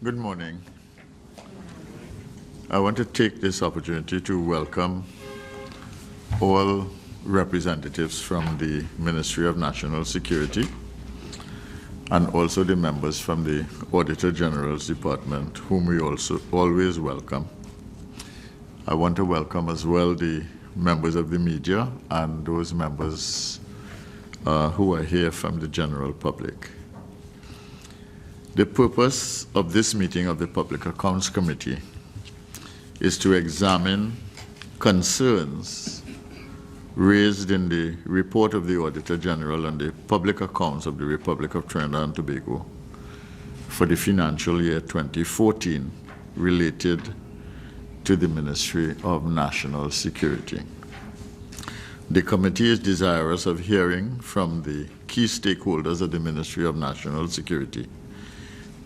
Good morning. I want to take this opportunity to welcome all representatives from the Ministry of National Security and also the members from the Auditor General's Department, whom we also always welcome. I want to welcome as well the members of the media and those members who are here from the general public. The purpose of this meeting of the Public Accounts Committee is to examine concerns raised in the report of the Auditor General on the public accounts of the Republic of Trinidad and Tobago for the financial year 2014 related to the Ministry of National Security. The committee is desirous of hearing from the key stakeholders of the Ministry of National Security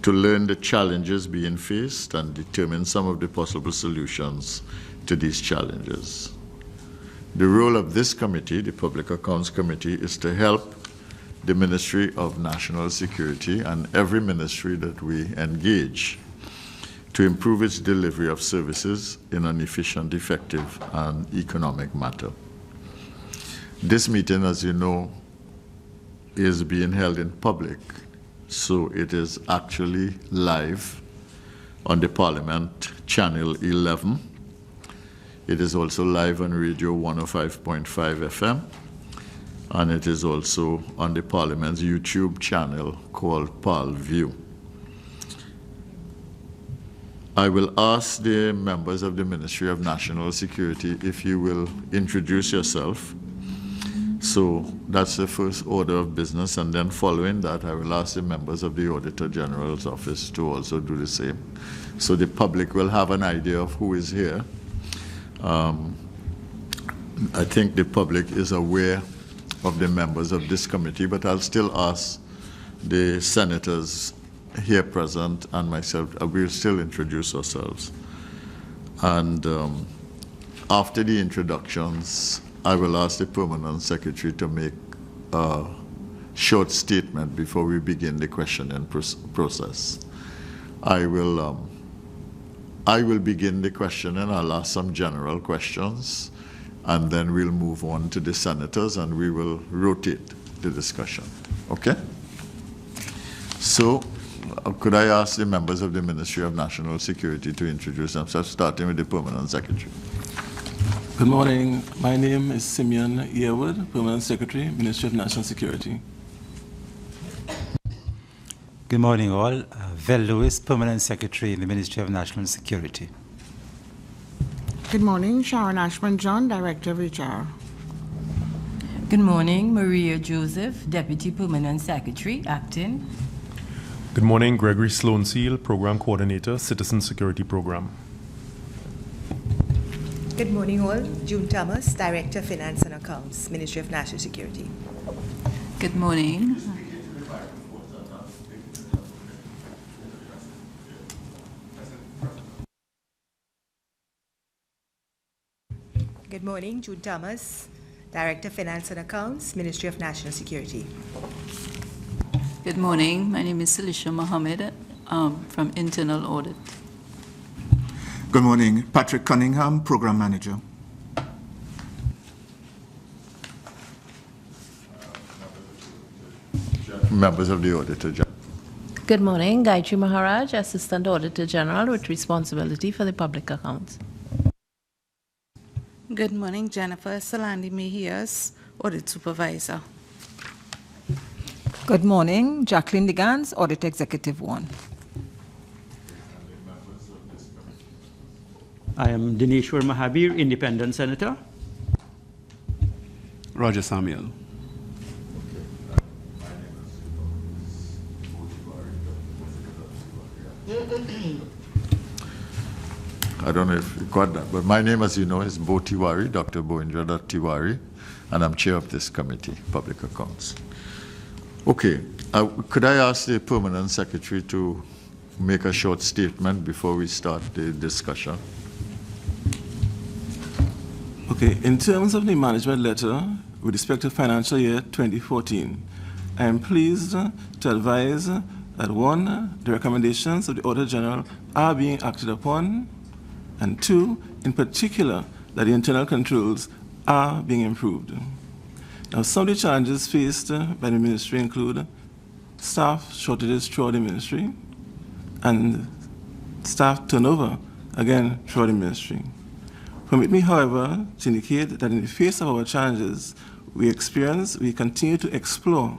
to learn the challenges being faced and determine some of the possible solutions to these challenges. The role of this committee, the Public Accounts Committee, is to help the Ministry of National Security and every ministry that we engage to improve its delivery of services in an efficient, effective, and economic manner. This meeting, as you know, is being held in public. So it is actually live on the Parliament Channel 11. It is also live on Radio 105.5 FM, and it is also on the Parliament's YouTube channel called ParlView. I will ask the members of the Ministry of National Security if you will introduce yourself. So that's the first order of business, and then following that, I will ask the members of the Auditor General's office to also do the same. So the public will have an idea of who is here. I think the public is aware of the members of this committee, but I'll still ask the senators here present and myself, we'll still introduce ourselves. And after the introductions, I will ask the Permanent Secretary to make a short statement before we begin the questioning process. I will begin the questioning. I'll ask some general questions, and then we'll move on to the senators, and we will rotate the discussion. Okay? So, could I ask the members of the Ministry of National Security to introduce themselves, starting with the Permanent Secretary? Good morning. My name is Simeon Yearwood, Permanent Secretary, Ministry of National Security. Good morning, all. Vel Lewis, Permanent Secretary in the Ministry of National Security. Good morning. Sharon Ashman John, Director of HR. Good morning. Maria Joseph, Deputy Permanent Secretary, Acting. Good morning. Gregory Sloan Seal, Program Coordinator, Citizen Security Program. Good morning all. June Thomas, Director, Finance and Accounts, Ministry of National Security. Good morning. Good morning. June Thomas, Director, Finance and Accounts, Ministry of National Security. Good morning. My name is Salisha Mohammed from Internal Audit. Good morning. Patrick Cunningham, Program Manager. Members of the Auditor General. Good morning. Gayatri Maharaj, Assistant Auditor General with responsibility for the public accounts. Good morning. Jennifer Salandi Mejias, Audit Supervisor. Good morning. Jacqueline Digans, Audit Executive 1. I am Dineshwar Mahabir, Independent Senator. Roger Samuel. I don't know if you got that, but my name, as you know, is Bo Tiwari, Dr. Boindra Tiwari, and I'm chair of this committee, Public Accounts. Okay, could I ask the Permanent Secretary to make a short statement before we start the discussion? Okay, in terms of the management letter with respect to financial year 2014, I am pleased to advise that one, the recommendations of the Auditor General are being acted upon, and two, in particular, that the internal controls are being improved. Now, some of the challenges faced by the ministry include staff shortages throughout the ministry and staff turnover, again, throughout the ministry. Permit me, however, to indicate that in the face of our challenges we experience, we continue to explore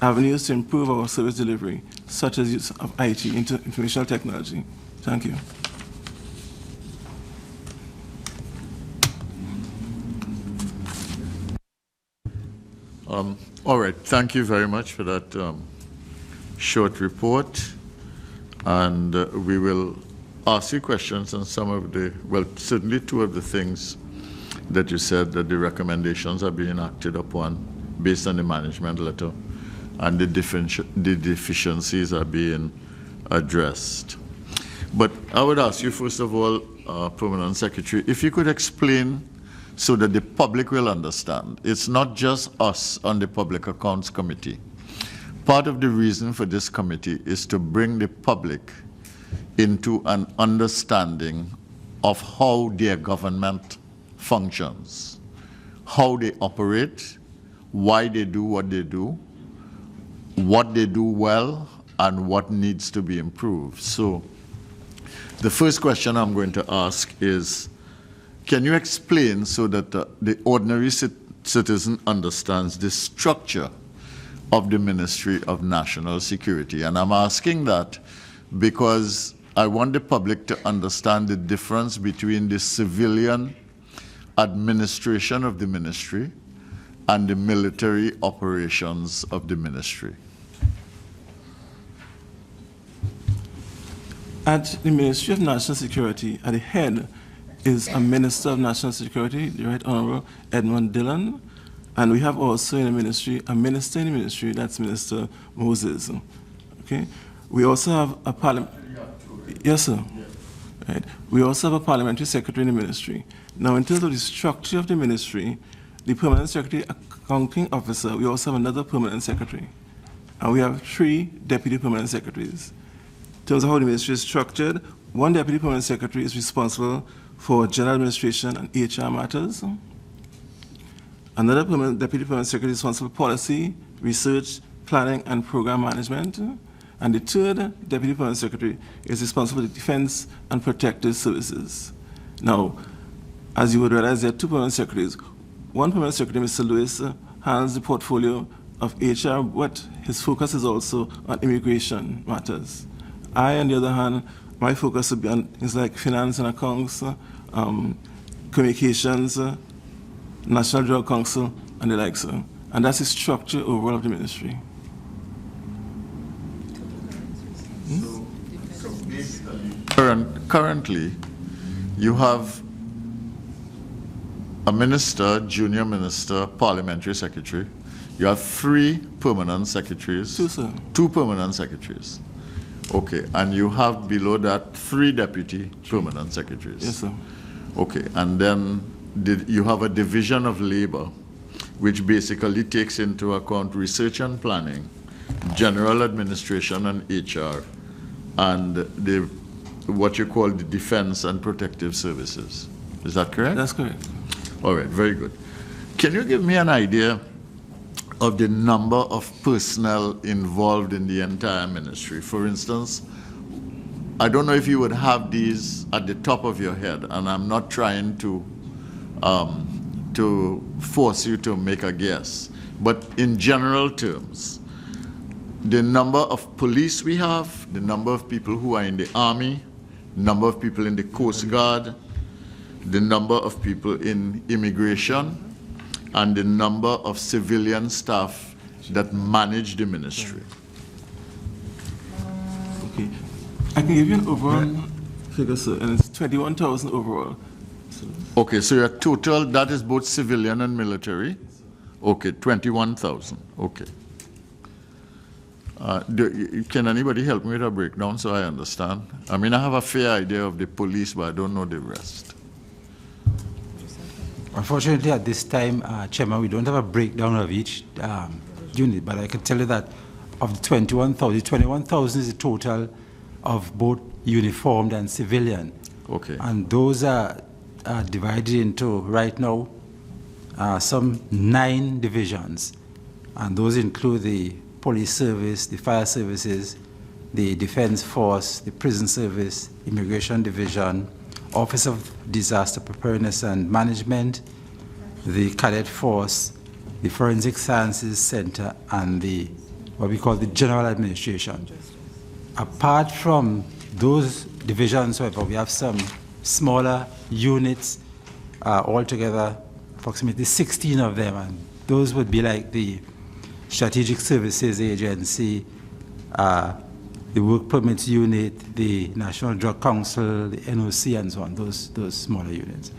avenues to improve our service delivery, such as use of IT, informational technology. Thank you. All right, thank you very much for that short report. And we will ask you questions on some of the, well, certainly two of the things that you said that the recommendations are being acted upon based on the management letter, and the deficiencies are being addressed. But I would ask you, first of all, Permanent Secretary, if you could explain so that the public will understand. It's not just us on the Public Accounts Committee. Part of the reason for this committee is to bring the public into an understanding of how their government functions, how they operate, why they do what they do well, and what needs to be improved. So the first question I'm going to ask is, can you explain so that the ordinary citizen understands the structure of the Ministry of National Security? And I'm asking that because I want the public to understand the difference between the civilian administration of the ministry and the military operations of the ministry. At the Ministry of National Security, at the head is a Minister of National Security, the Right Honorable Edmund Dillon, and we have also in the ministry a minister in the ministry, that's Minister Moses. Okay, we also have a parliament. Yes, sir. Yes. Right. We also have a parliamentary secretary in the ministry. Now, in terms of the structure of the ministry, the permanent secretary, accounting officer, we also have another permanent secretary, and we have 3 deputy permanent secretaries. In terms of how the ministry is structured, one deputy permanent secretary is responsible for general administration and HR matters. Another deputy permanent secretary is responsible for policy, research, planning, and program management. And the third deputy permanent secretary is responsible for the defense and protective services. Now, as you would realize, there are 2 permanent secretaries. One permanent secretary, Mr. Lewis, handles the portfolio of HR, but his focus is also on immigration matters. I, on the other hand, my focus would be on things like finance and accounts, communications, National Drug Council, and the likes. And that's the structure overall of the ministry. So basically, currently, you have a minister, junior minister, parliamentary secretary. You have 3 permanent secretaries. 2, sir. 2 permanent secretaries. Okay, and you have below that 3 deputy permanent secretaries. Yes, sir. Okay, and then you have a division of labor, which basically takes into account research and planning, general administration and HR, and what you call the defense and protective services. Is that correct? That's correct. All right, very good. Can you give me an idea of the number of personnel involved in the entire ministry? For instance, I don't know if you would have these at the top of your head, and I'm not trying to force you to make a guess, but in general terms, the number of police we have, the number of people who are in the Army, number of people in the Coast Guard, the number of people in immigration, and the number of civilian staff that manage the ministry. Okay. I can give you an overall figure, sir, and it's 21,000 overall. Okay, so your total, that is both civilian and military? Okay, 21,000, okay. Can anybody help me with a breakdown so I understand? I mean, I have a fair idea of the police, but I don't know the rest. Unfortunately, at this time, Chairman, we don't have a breakdown of each unit, but I can tell you that of the 21,000 is the total of both uniformed and civilian. Okay. And those are divided into, right now, some 9 divisions. And those include the police service, the fire services, the defense force, the prison service, immigration division, Office of Disaster Preparedness and Management, the cadet force, the Forensic Sciences Center, and the what we call the General Administration. Apart from those divisions, however, we have some smaller units, altogether approximately 16 of them, and those would be like the Strategic Services Agency, the Work Permits Unit, the National Drug Council, the NOC, and so on, those smaller units.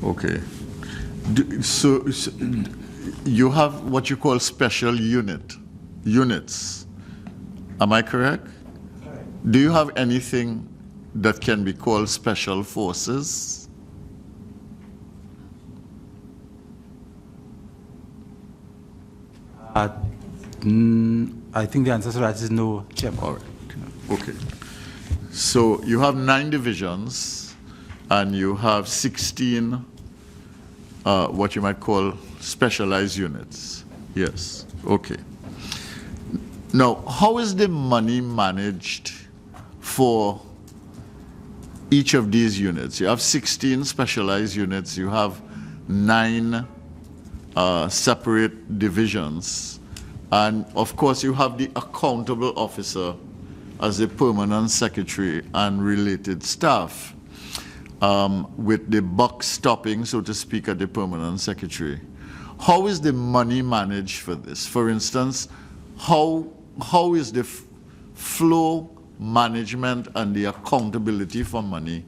Okay. So you have what you call special units. Am I correct? Correct. Do you have anything that can be called special forces? I think the answer to that is no, Chairman. All right. Okay. So you have 9 divisions, and you have 16 what you might call specialized units. Yes. Okay. Now, how is the money managed for each of these units? You have 16 specialized units. You have 9 separate divisions. And of course, you have the accountable officer as the permanent secretary and related staff, with the buck stopping, so to speak, at the permanent secretary. How is the money managed for this? For instance, how is the flow management and the accountability for money,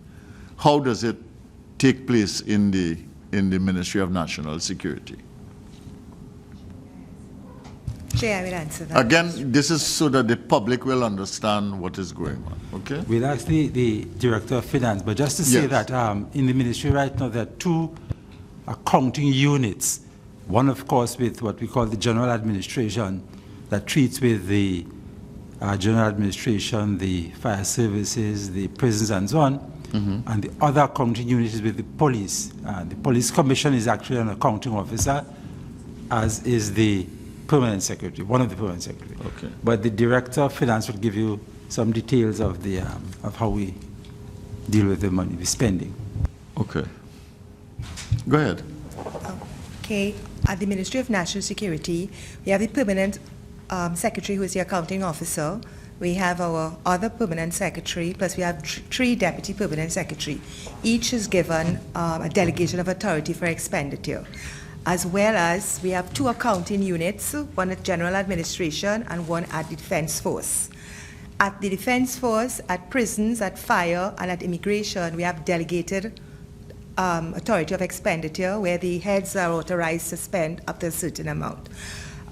how does it take place in the Ministry of National Security? Chair, I will answer that. Again, this is so that the public will understand what is going on, okay? We'll ask the Director of Finance, but just to say Yes. that in the ministry right now, there are 2 accounting units. One, of course, with what we call the General Administration, that treats with the General Administration, the fire services, the prisons, and so on. Mm-hmm. And the other accounting unit is with the police. The Police Commission is actually an accounting officer, as is the permanent secretary, one of the permanent secretaries. Okay. But the Director of Finance will give you some details of the of how we deal with the money, the spending. Okay. Go ahead. Okay. At the Ministry of National Security, we have the permanent secretary, who is the accounting officer. We have our other permanent secretary, plus we have 3 deputy permanent secretary. Each is given a delegation of authority for expenditure, as well as we have 2 accounting units, one at General Administration and one at the Defense Force. At the Defense Force, at prisons, at fire, and at immigration, we have delegated authority of expenditure, where the heads are authorized to spend up to a certain amount.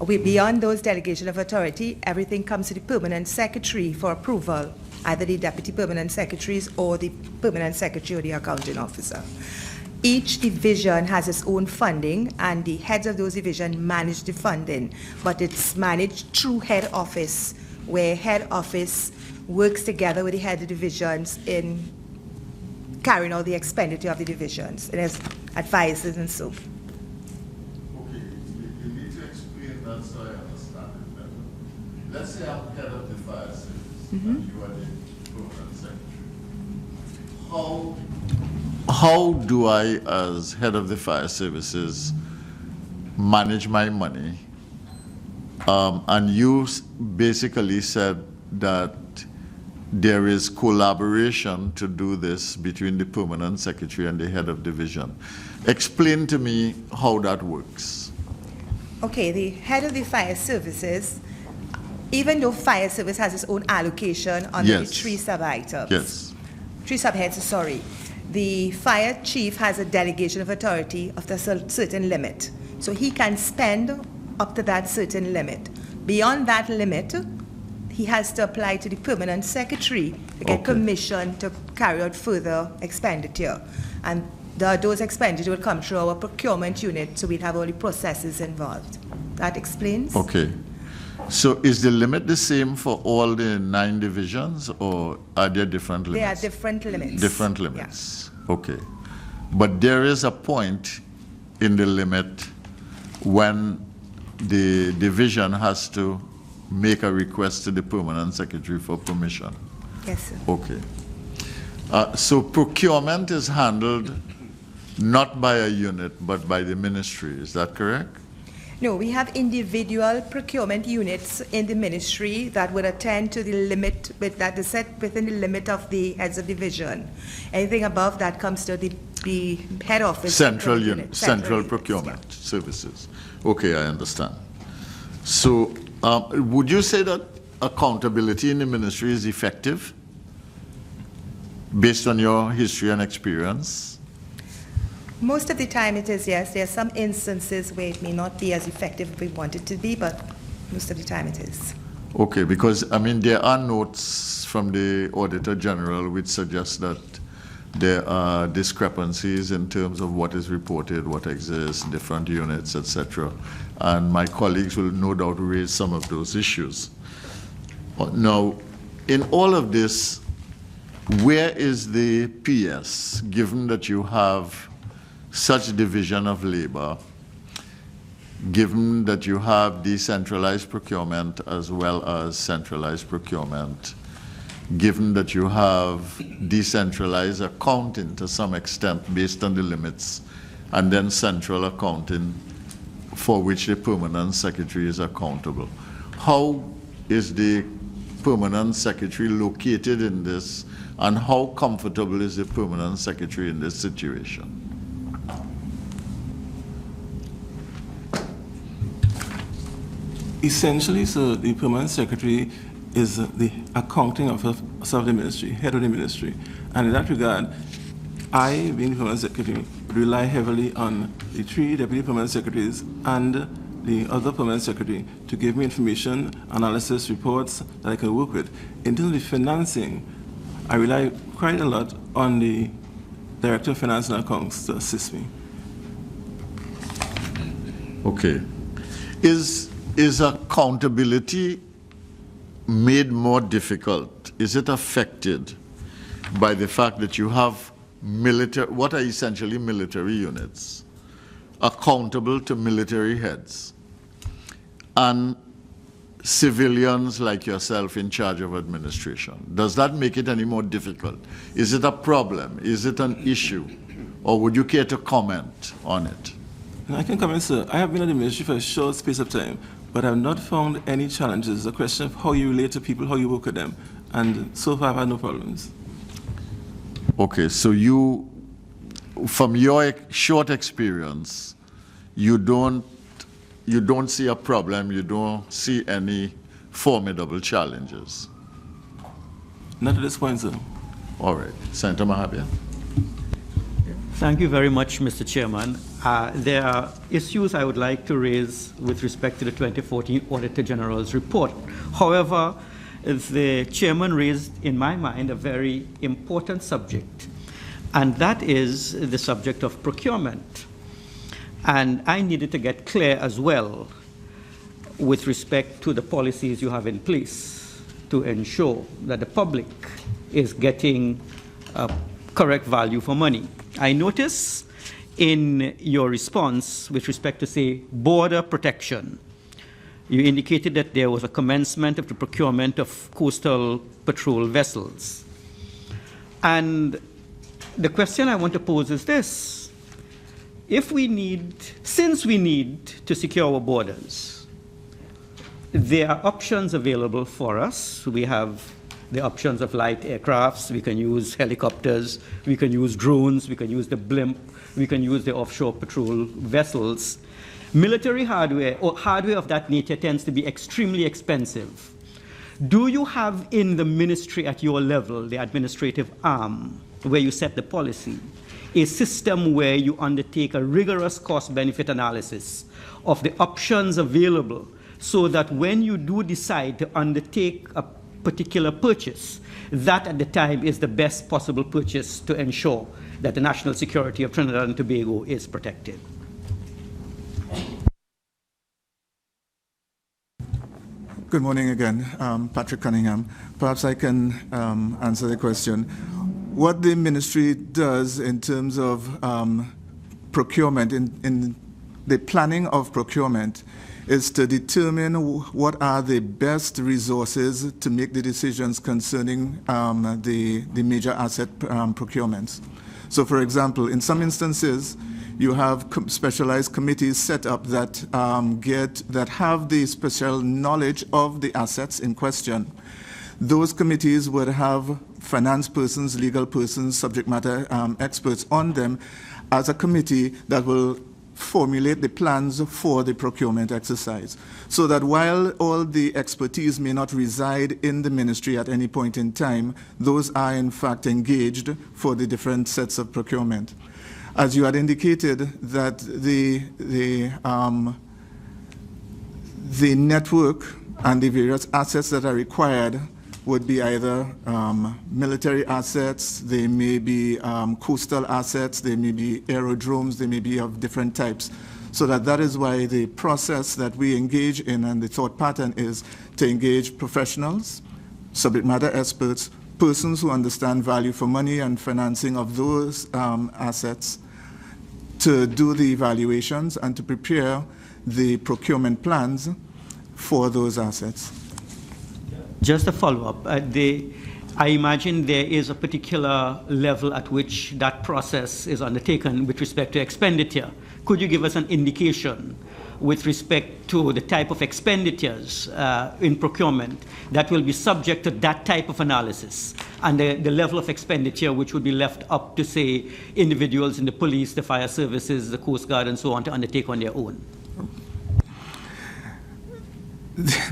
Beyond those delegation of authority, everything comes to the permanent secretary for approval, either the deputy permanent secretaries or the permanent secretary or the accounting officer. Each division has its own funding, and the heads of those divisions manage the funding, but it's managed through head office, where head office works together with the head of divisions in carrying out the expenditure of the divisions, and as advisors and so. Okay, you need to explain that so I understand it better. Let's say I'm head of the fire service, and you are the permanent secretary. How do I, as head of the fire services, manage my money? And you basically said that there is collaboration to do this between the permanent secretary and the head of division. Explain to me how that works. Okay, the head of the fire services, even though fire service has its own allocation under the 3 sub-items. Yes. 3 subheads, sorry. The fire chief has a delegation of authority of a certain limit. So he can spend up to that certain limit. Beyond that limit, he has to apply to the permanent secretary to get permission to carry out further expenditure. And those expenditures will come through our procurement unit, so we'd have all the processes involved. That explains? Okay. So is the limit the same for all the 9 divisions, or are there different limits? There are different limits. Different limits. Yeah. Okay. But there is a point in the limit when the division has to make a request to the permanent secretary for permission. Yes, sir. Okay. So procurement is handled not by a unit, but by the ministry. Is that correct? No, we have individual procurement units in the ministry that would attend to the limit, that is set within the limit of the heads of division. Anything above that comes to the head office. Central unit, central procurement services. Okay, I understand. So would you say that accountability in the ministry is effective based on your history and experience? Most of the time it is, yes. There are some instances where it may not be as effective as we want it to be, but most of the time it is. Okay, because, I mean, there are notes from the Auditor General which suggest that there are discrepancies in terms of what is reported, what exists, different units, etc. And my colleagues will no doubt raise some of those issues. Now, in all of this, where is the PS, given that you have such division of labor, given that you have decentralized procurement as well as centralized procurement, given that you have decentralized accounting to some extent based on the limits, and then central accounting for which the permanent secretary is accountable. How is the permanent secretary located in this, and how comfortable is the permanent secretary in this situation? Essentially, so the permanent secretary is the accounting officer of the ministry, head of the ministry. And in that regard, I, being the permanent secretary, rely heavily on the 3 deputy permanent secretaries and the other permanent secretary to give me information, analysis, reports that I can work with. In terms of the financing, I rely quite a lot on the Director of Finance and Accounts to assist me. Okay. Is accountability made more difficult? Is it affected by the fact that you have what are essentially military units accountable to military heads and civilians like yourself in charge of administration? Does that make it any more difficult? Is it a problem? Is it an issue? Or would you care to comment on it? I can comment, sir. I have been at the ministry for a short space of time, but I have not found any challenges. It's a question of how you relate to people, how you work with them. And so far, I've had no problems. Okay, so you, from your short experience, you don't see a problem, you don't see any formidable challenges? Not at this point, sir. All right. Senator Mahabir. Thank you very much, Mr. Chairman. There are issues I would like to raise with respect to the 2014 Auditor General's report. However, the chairman raised, in my mind, a very important subject, and that is the subject of procurement. And I needed to get clear as well with respect to the policies you have in place to ensure that the public is getting correct value for money. I notice in your response with respect to, say, border protection, you indicated that there was a commencement of the procurement of coastal patrol vessels. And the question I want to pose is this: since we need to secure our borders, there are options available for us. We have the options of light aircrafts, we can use helicopters, we can use drones, we can use the blimp, we can use the offshore patrol vessels. Military hardware, or hardware of that nature, tends to be extremely expensive. Do you have in the ministry at your level, the administrative arm, where you set the policy, a system where you undertake a rigorous cost-benefit analysis of the options available so that when you do decide to undertake a particular purchase, that at the time is the best possible purchase to ensure that the national security of Trinidad and Tobago is protected. Good morning again, Patrick Cunningham. Perhaps I can answer the question. What the ministry does in terms of procurement, in the planning of procurement, is to determine what are the best resources to make the decisions concerning the major asset procurements. So, for example, in some instances, you have specialized committees set up that have the special knowledge of the assets in question. Those committees would have finance persons, legal persons, subject matter experts on them as a committee that will formulate the plans for the procurement exercise. So that while all the expertise may not reside in the ministry at any point in time, those are in fact engaged for the different sets of procurement. As you had indicated, that the network and the various assets that are required would be either military assets, they may be coastal assets, they may be aerodromes, they may be of different types. So that is why the process that we engage in and the thought pattern is to engage professionals, subject matter experts, persons who understand value for money and financing of those assets, to do the evaluations and to prepare the procurement plans for those assets. Just a follow-up. I imagine there is a particular level at which that process is undertaken with respect to expenditure. Could you give us an indication with respect to the type of expenditures in procurement that will be subject to that type of analysis, and the level of expenditure which would be left up to, say, individuals in the police, the fire services, the Coast Guard, and so on to undertake on their own?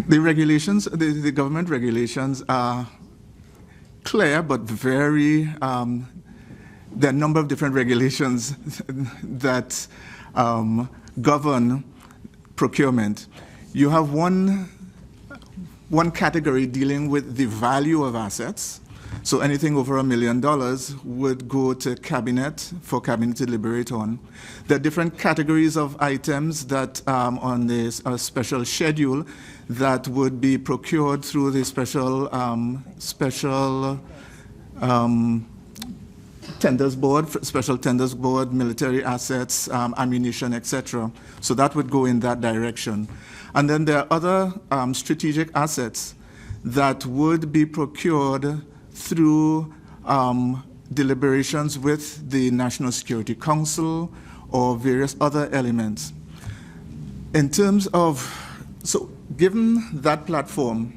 The regulations, the government regulations are clear but very, there are a number of different regulations that govern procurement. You have one category dealing with the value of assets. So anything over $1 million would go to cabinet for cabinet to deliberate on. There are different categories of items that on this special schedule that would be procured through the special tenders board, military assets, ammunition, etc. So that would go in that direction. And then there are other strategic assets that would be procured through deliberations with the National Security Council or various other elements. In terms of, so given that platform,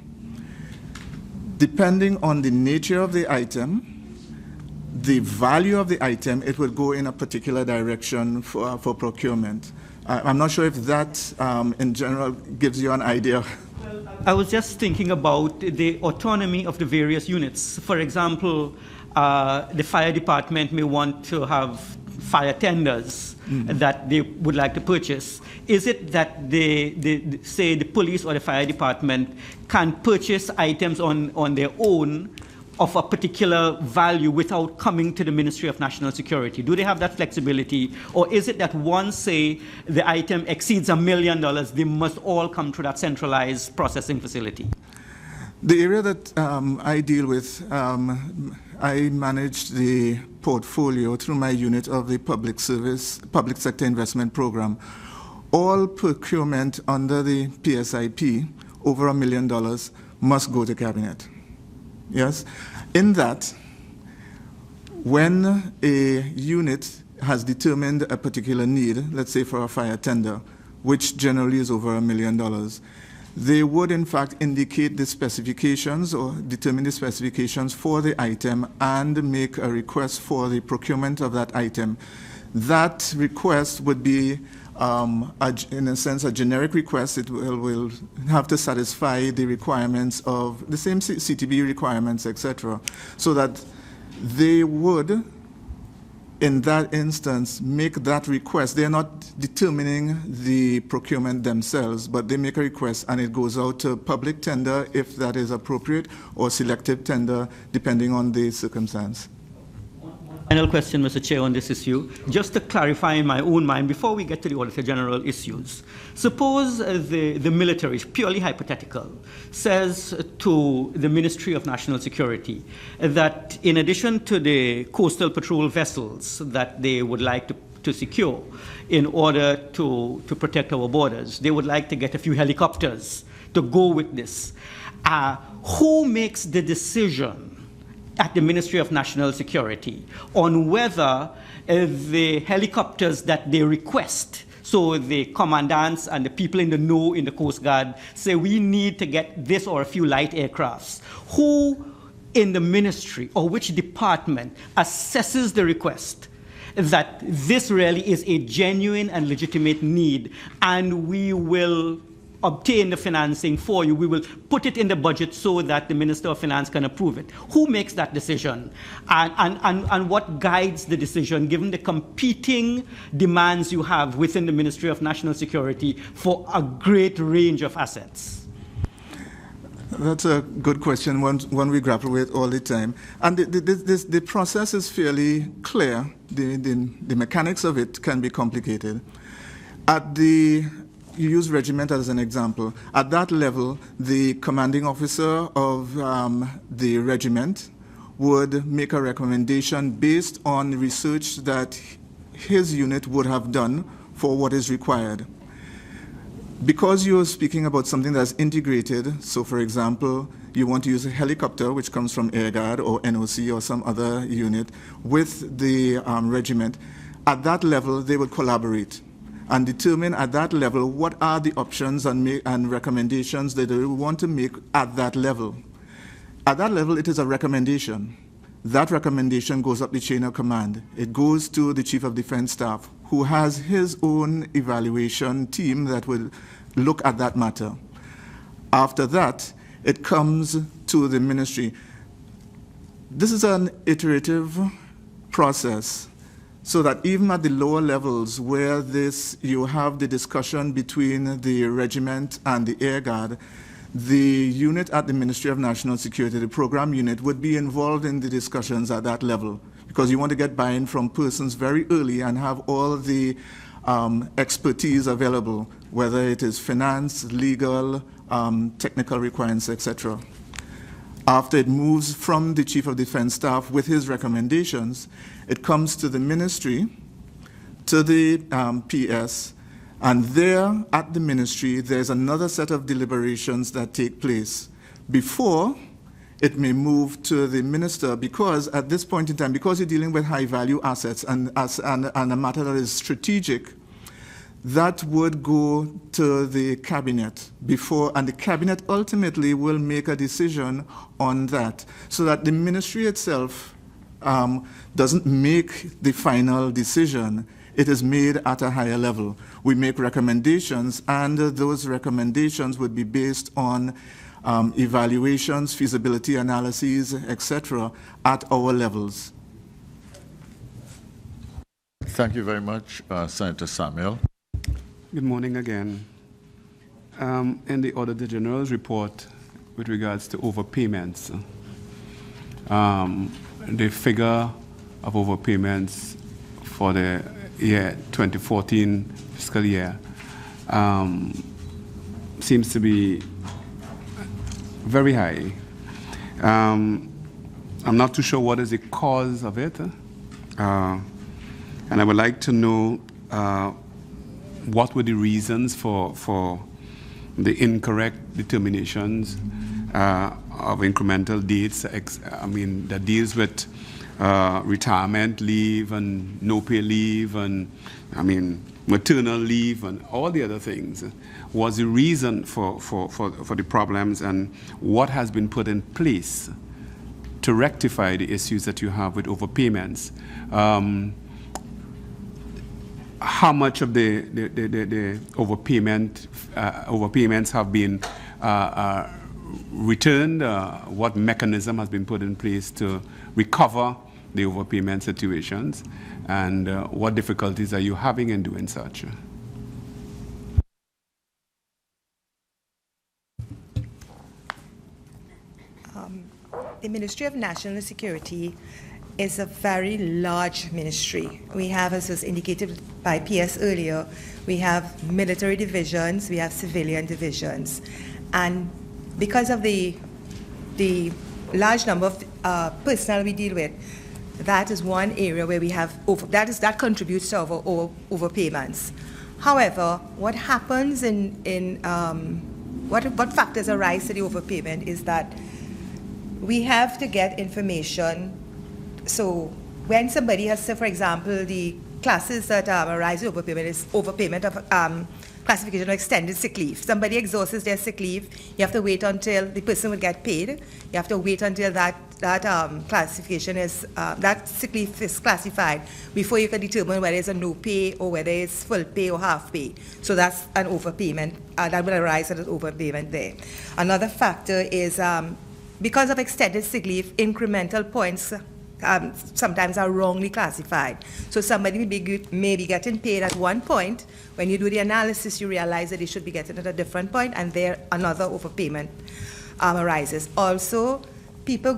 depending on the nature of the item, the value of the item, it would go in a particular direction for procurement. I'm not sure if that, in general, gives you an idea. I was just thinking about the autonomy of the various units. For example, the fire department may want to have fire tenders that they would like to purchase. Is it that say the police or the fire department can purchase items on their own of a particular value without coming to the Ministry of National Security? Do they have that flexibility? Or is it that once, say, the item exceeds $1 million, they must all come to that centralized processing facility? The area that I deal with, I manage the portfolio through my unit of the public sector investment program. All procurement under the PSIP over $1 million must go to cabinet. Yes, in that, when a unit has determined a particular need, let's say for a fire tender, which generally is over $1 million, they would in fact indicate the specifications or determine the specifications for the item and make a request for the procurement of that item. That request would be, in a sense, a generic request. It will have to satisfy the requirements of the same CTB requirements, etc., so that they would, in that instance, make that request. They're not determining the procurement themselves, but they make a request and it goes out to public tender if that is appropriate, or selective tender depending on the circumstance. Final question, Mr. Chair, on this issue. Just to clarify in my own mind, before we get to the Auditor General issues, suppose the military, purely hypothetical, says to the Ministry of National Security that in addition to the coastal patrol vessels that they would like to secure in order to protect our borders, they would like to get a few helicopters to go with this. Who makes the decision at the Ministry of National Security on whether the helicopters that they request, so the commandants and the people in the know in the Coast Guard say we need to get this or a few light aircrafts, who in the ministry or which department assesses the request that this really is a genuine and legitimate need and we will obtain the financing for you, we will put it in the budget so that the Minister of Finance can approve it? Who makes that decision? And what guides the decision, given the competing demands you have within the Ministry of National Security for a great range of assets? That's a good question, one we grapple with all the time. And the process is fairly clear. The mechanics of it can be complicated. You use regiment as an example. At that level, the commanding officer of the regiment would make a recommendation based on research that his unit would have done for what is required. Because you're speaking about something that's integrated, so for example, you want to use a helicopter, which comes from Air Guard or NOC or some other unit, with the regiment, at that level, they would collaborate and determine at that level what are the options and recommendations that they want to make at that level. At that level, it is a recommendation. That recommendation goes up the chain of command. It goes to the Chief of Defense Staff, who has his own evaluation team that will look at that matter. After that, it comes to the ministry. This is an iterative process, so that even at the lower levels where you have the discussion between the regiment and the Air Guard, the unit at the Ministry of National Security, the program unit, would be involved in the discussions at that level, because you want to get buy-in from persons very early and have all the expertise available, whether it is finance, legal, technical requirements, etc. After it moves from the Chief of Defense Staff with his recommendations, it comes to the ministry, to the PS, and there at the ministry, there's another set of deliberations that take place before it may move to the minister, because at this point in time, because you're dealing with high-value assets and a matter that is strategic, that would go to the cabinet before, and the cabinet ultimately will make a decision on that, so that the ministry itself doesn't make the final decision. It is made at a higher level. We make recommendations, and those recommendations would be based on evaluations, feasibility analyses, etc., at our levels. Thank you very much, Senator Samuel. Good morning again. In the Auditor General's report with regards to overpayments, the figure of overpayments for the year 2014 fiscal year seems to be very high. I'm not too sure what is the cause of it, and I would like to know what were the reasons for the incorrect determinations of incremental dates. I mean, that deals with retirement leave and no pay leave and, I mean, maternal leave and all the other things. Was the reason for the problems, and what has been put in place to rectify the issues that you have with overpayments? How much of the overpayments have been returned? What mechanism has been put in place to recover the overpayment situations, and what difficulties are you having in doing such? The Ministry of National Security is a very large ministry. We have, as was indicated by PS earlier, we have military divisions, we have civilian divisions. And because of the large number of personnel we deal with, that is one area where we have, that contributes to our overpayments. However, what happens what factors arise to the overpayment is that we have to get information. So when somebody has, for example, the classes that arise to overpayment is overpayment of classification of extended sick leave. Somebody exhausts their sick leave, you have to wait until the person will get paid. You have to wait until that classification is, that sick leave is classified before you can determine whether it's a no pay or whether it's full pay or half pay. So that's an overpayment, that will arise as an overpayment there. Another factor is because of extended sick leave, incremental points sometimes are wrongly classified. So somebody may be getting paid at one point. When you do the analysis, you realize that they should be getting at a different point, and there another overpayment arises. Also, people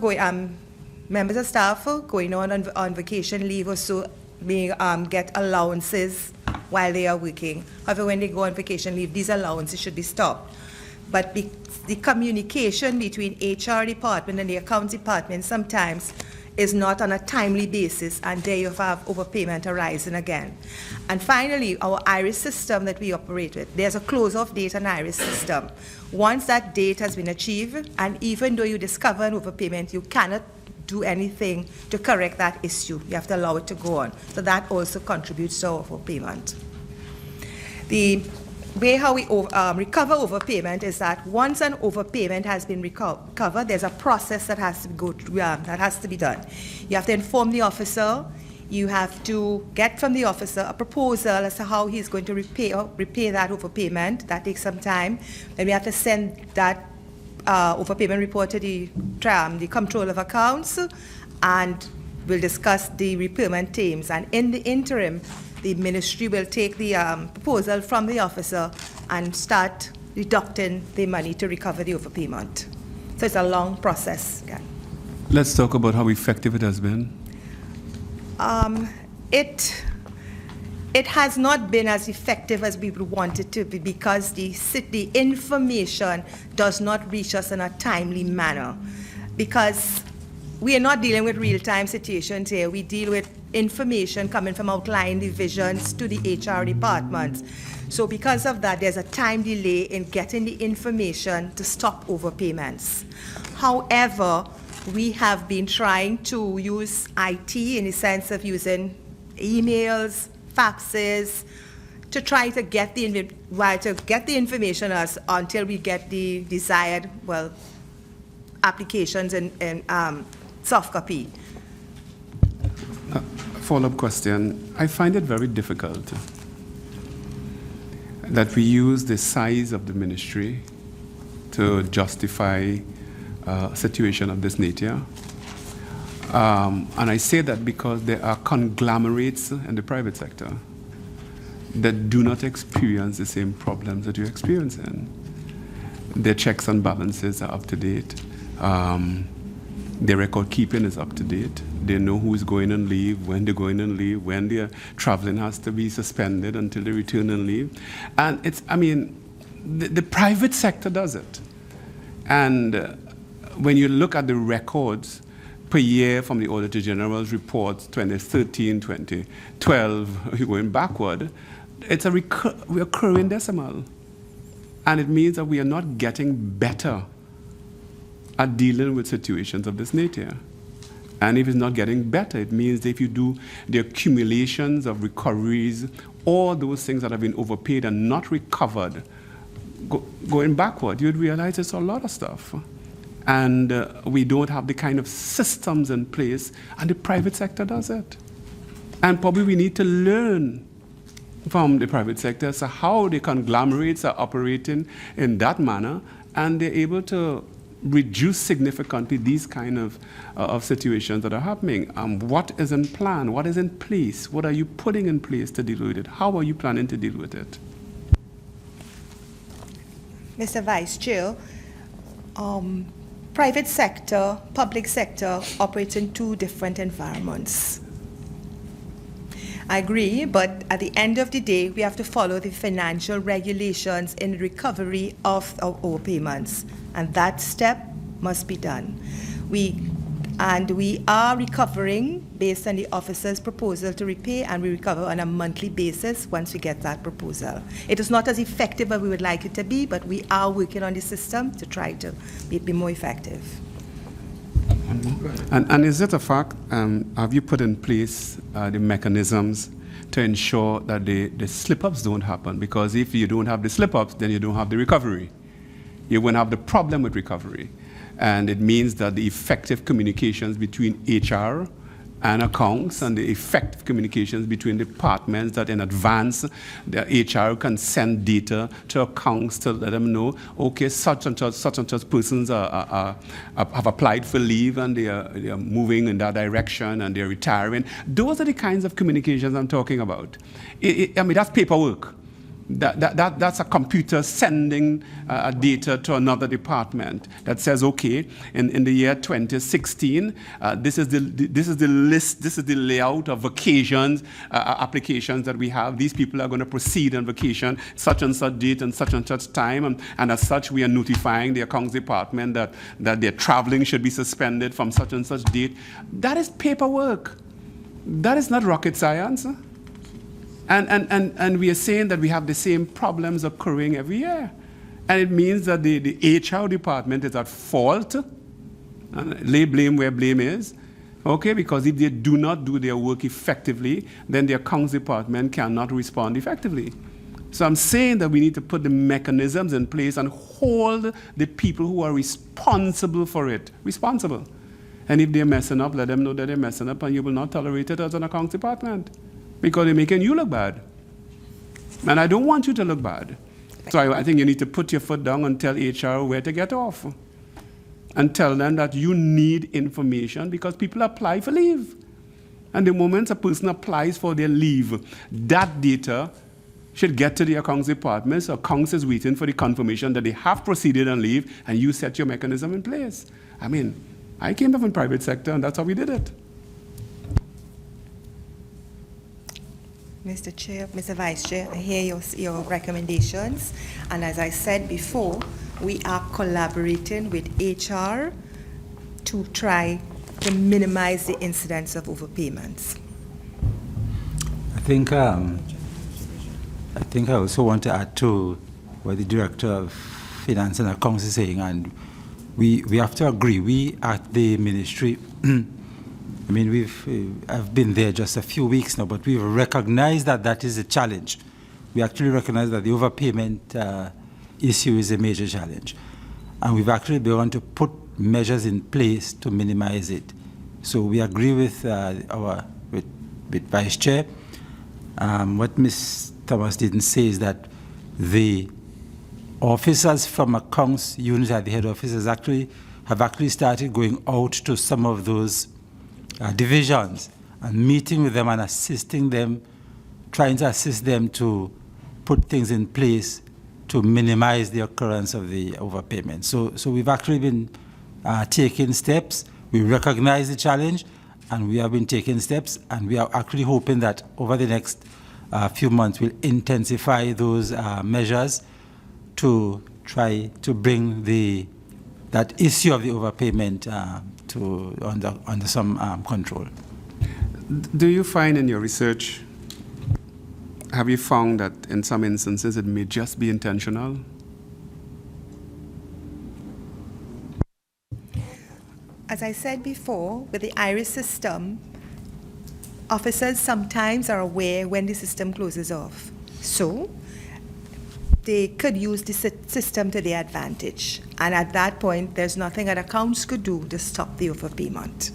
members of staff going on vacation leave or so may get allowances while they are working. However, when they go on vacation leave, these allowances should be stopped. But the communication between HR department and the accounts department sometimes is not on a timely basis, and there you have overpayment arising again. And finally, our IRIS system that we operate with, there's a close-off date on IRIS system. Once that date has been achieved, and even though you discover an overpayment, you cannot do anything to correct that issue. You have to allow it to go on. So that also contributes to overpayment. The way how we recover overpayment is that once an overpayment has been recovered, there's a process that has to go through, that has to be done. You have to inform the officer. You have to get from the officer a proposal as to how he's going to repay that overpayment. That takes some time. Then we have to send that overpayment report to the Comptroller of Accounts, and we'll discuss the repayment terms. And in the interim, the ministry will take the proposal from the officer and start deducting the money to recover the overpayment. So it's a long process. Yeah. Let's talk about how effective it has been. It has not been as effective as we would want it to be, because the information does not reach us in a timely manner. Because we are not dealing with real-time situations here. We deal with information coming from outlying divisions to the HR departments. So because of that, there's a time delay in getting the information to stop overpayments. However, we have been trying to use IT in the sense of using emails, faxes, to try to get the information until we get the desired, applications and soft copy. Follow-up question. I find it very difficult that we use the size of the ministry to justify a situation of this nature. And I say that because there are conglomerates in the private sector that do not experience the same problems that you're experiencing. Their checks and balances are up to date. Their record keeping is up to date. They know who's going on leave, when they're going on leave, when their traveling has to be suspended until they return on leave. And the private sector does it. And when you look at the records per year from the Auditor General's reports, 2013, 2012, you're going backward, it's a recurring decimal. And it means that we are not getting better at dealing with situations of this nature. And if it's not getting better, it means that if you do the accumulations of recoveries, all those things that have been overpaid and not recovered, going backward, you'd realize it's a lot of stuff. And we don't have the kind of systems in place, and the private sector does it. And probably we need to learn from the private sector as to how the conglomerates are operating in that manner, and they're able to reduce significantly these kind of situations that are happening. What is in plan? What is in place? What are you putting in place to deal with it? How are you planning to deal with it? Mr. Vice Chair, private sector, public sector operates in two different environments. I agree, but at the end of the day, we have to follow the financial regulations in recovery of our overpayments, and that step must be done. We are recovering based on the officer's proposal to repay, and we recover on a monthly basis once we get that proposal. It is not as effective as we would like it to be, but we are working on the system to try to be more effective. And is it a fact, have you put in place the mechanisms to ensure that the slip-ups don't happen? Because if you don't have the slip-ups, then you don't have the recovery. You won't have the problem with recovery. And it means that the effective communications between HR and accounts and the effective communications between departments, that in advance the HR can send data to accounts to let them know, okay, such and such persons have applied for leave and they are moving in that direction and they're retiring. Those are the kinds of communications I'm talking about. I mean, that's paperwork. That's a computer sending data to another department that says, okay, in the year 2016, this is the list, this is the layout of vacations, applications that we have. These people are going to proceed on vacation, such and such date and such time, and as such, we are notifying the accounts department that their traveling should be suspended from such and such date. That is paperwork. That is not rocket science. And we are saying that we have the same problems occurring every year. And it means that the HR department is at fault. And lay blame where blame is. Okay, because if they do not do their work effectively, then the accounts department cannot respond effectively. So I'm saying that we need to put the mechanisms in place and hold the people who are responsible for it responsible. And if they're messing up, let them know that they're messing up, and you will not tolerate it as an accounts department. Because they're making you look bad. And I don't want you to look bad. So I think you need to put your foot down and tell HR where to get off. And tell them that you need information because people apply for leave. And the moment a person applies for their leave, that data should get to the accounts department. So accounts is waiting for the confirmation that they have proceeded on leave, and you set your mechanism in place. I mean, I came from the private sector, and that's how we did it. Mr. Chair, Mr. Vice Chair, I hear your recommendations. And as I said before, we are collaborating with HR to try to minimize the incidence of overpayments. I think I also want to add to what the Director of Finance and Accounts is saying, and we have to agree. We at the Ministry, I mean, I've been there just a few weeks now, but we've recognized that that is a challenge. We actually recognize that the overpayment issue is a major challenge. And we've actually begun to put measures in place to minimize it. So we agree with with Vice Chair. What Ms. Thomas didn't say is that the officers from accounts units at the head office have actually started going out to some of those divisions and meeting with them and assisting them, trying to assist them to put things in place to minimize the occurrence of the overpayment. So we've actually been taking steps. We recognize the challenge, and we have been taking steps, and we are actually hoping that over the next few months we'll intensify those measures to try to bring that issue of the overpayment under some control. Do you find in your research, have you found that in some instances it may just be intentional? As I said before, with the IRIS system, officers sometimes are aware when the system closes off. So they could use the system to their advantage. And at that point, there's nothing that accounts could do to stop the overpayment.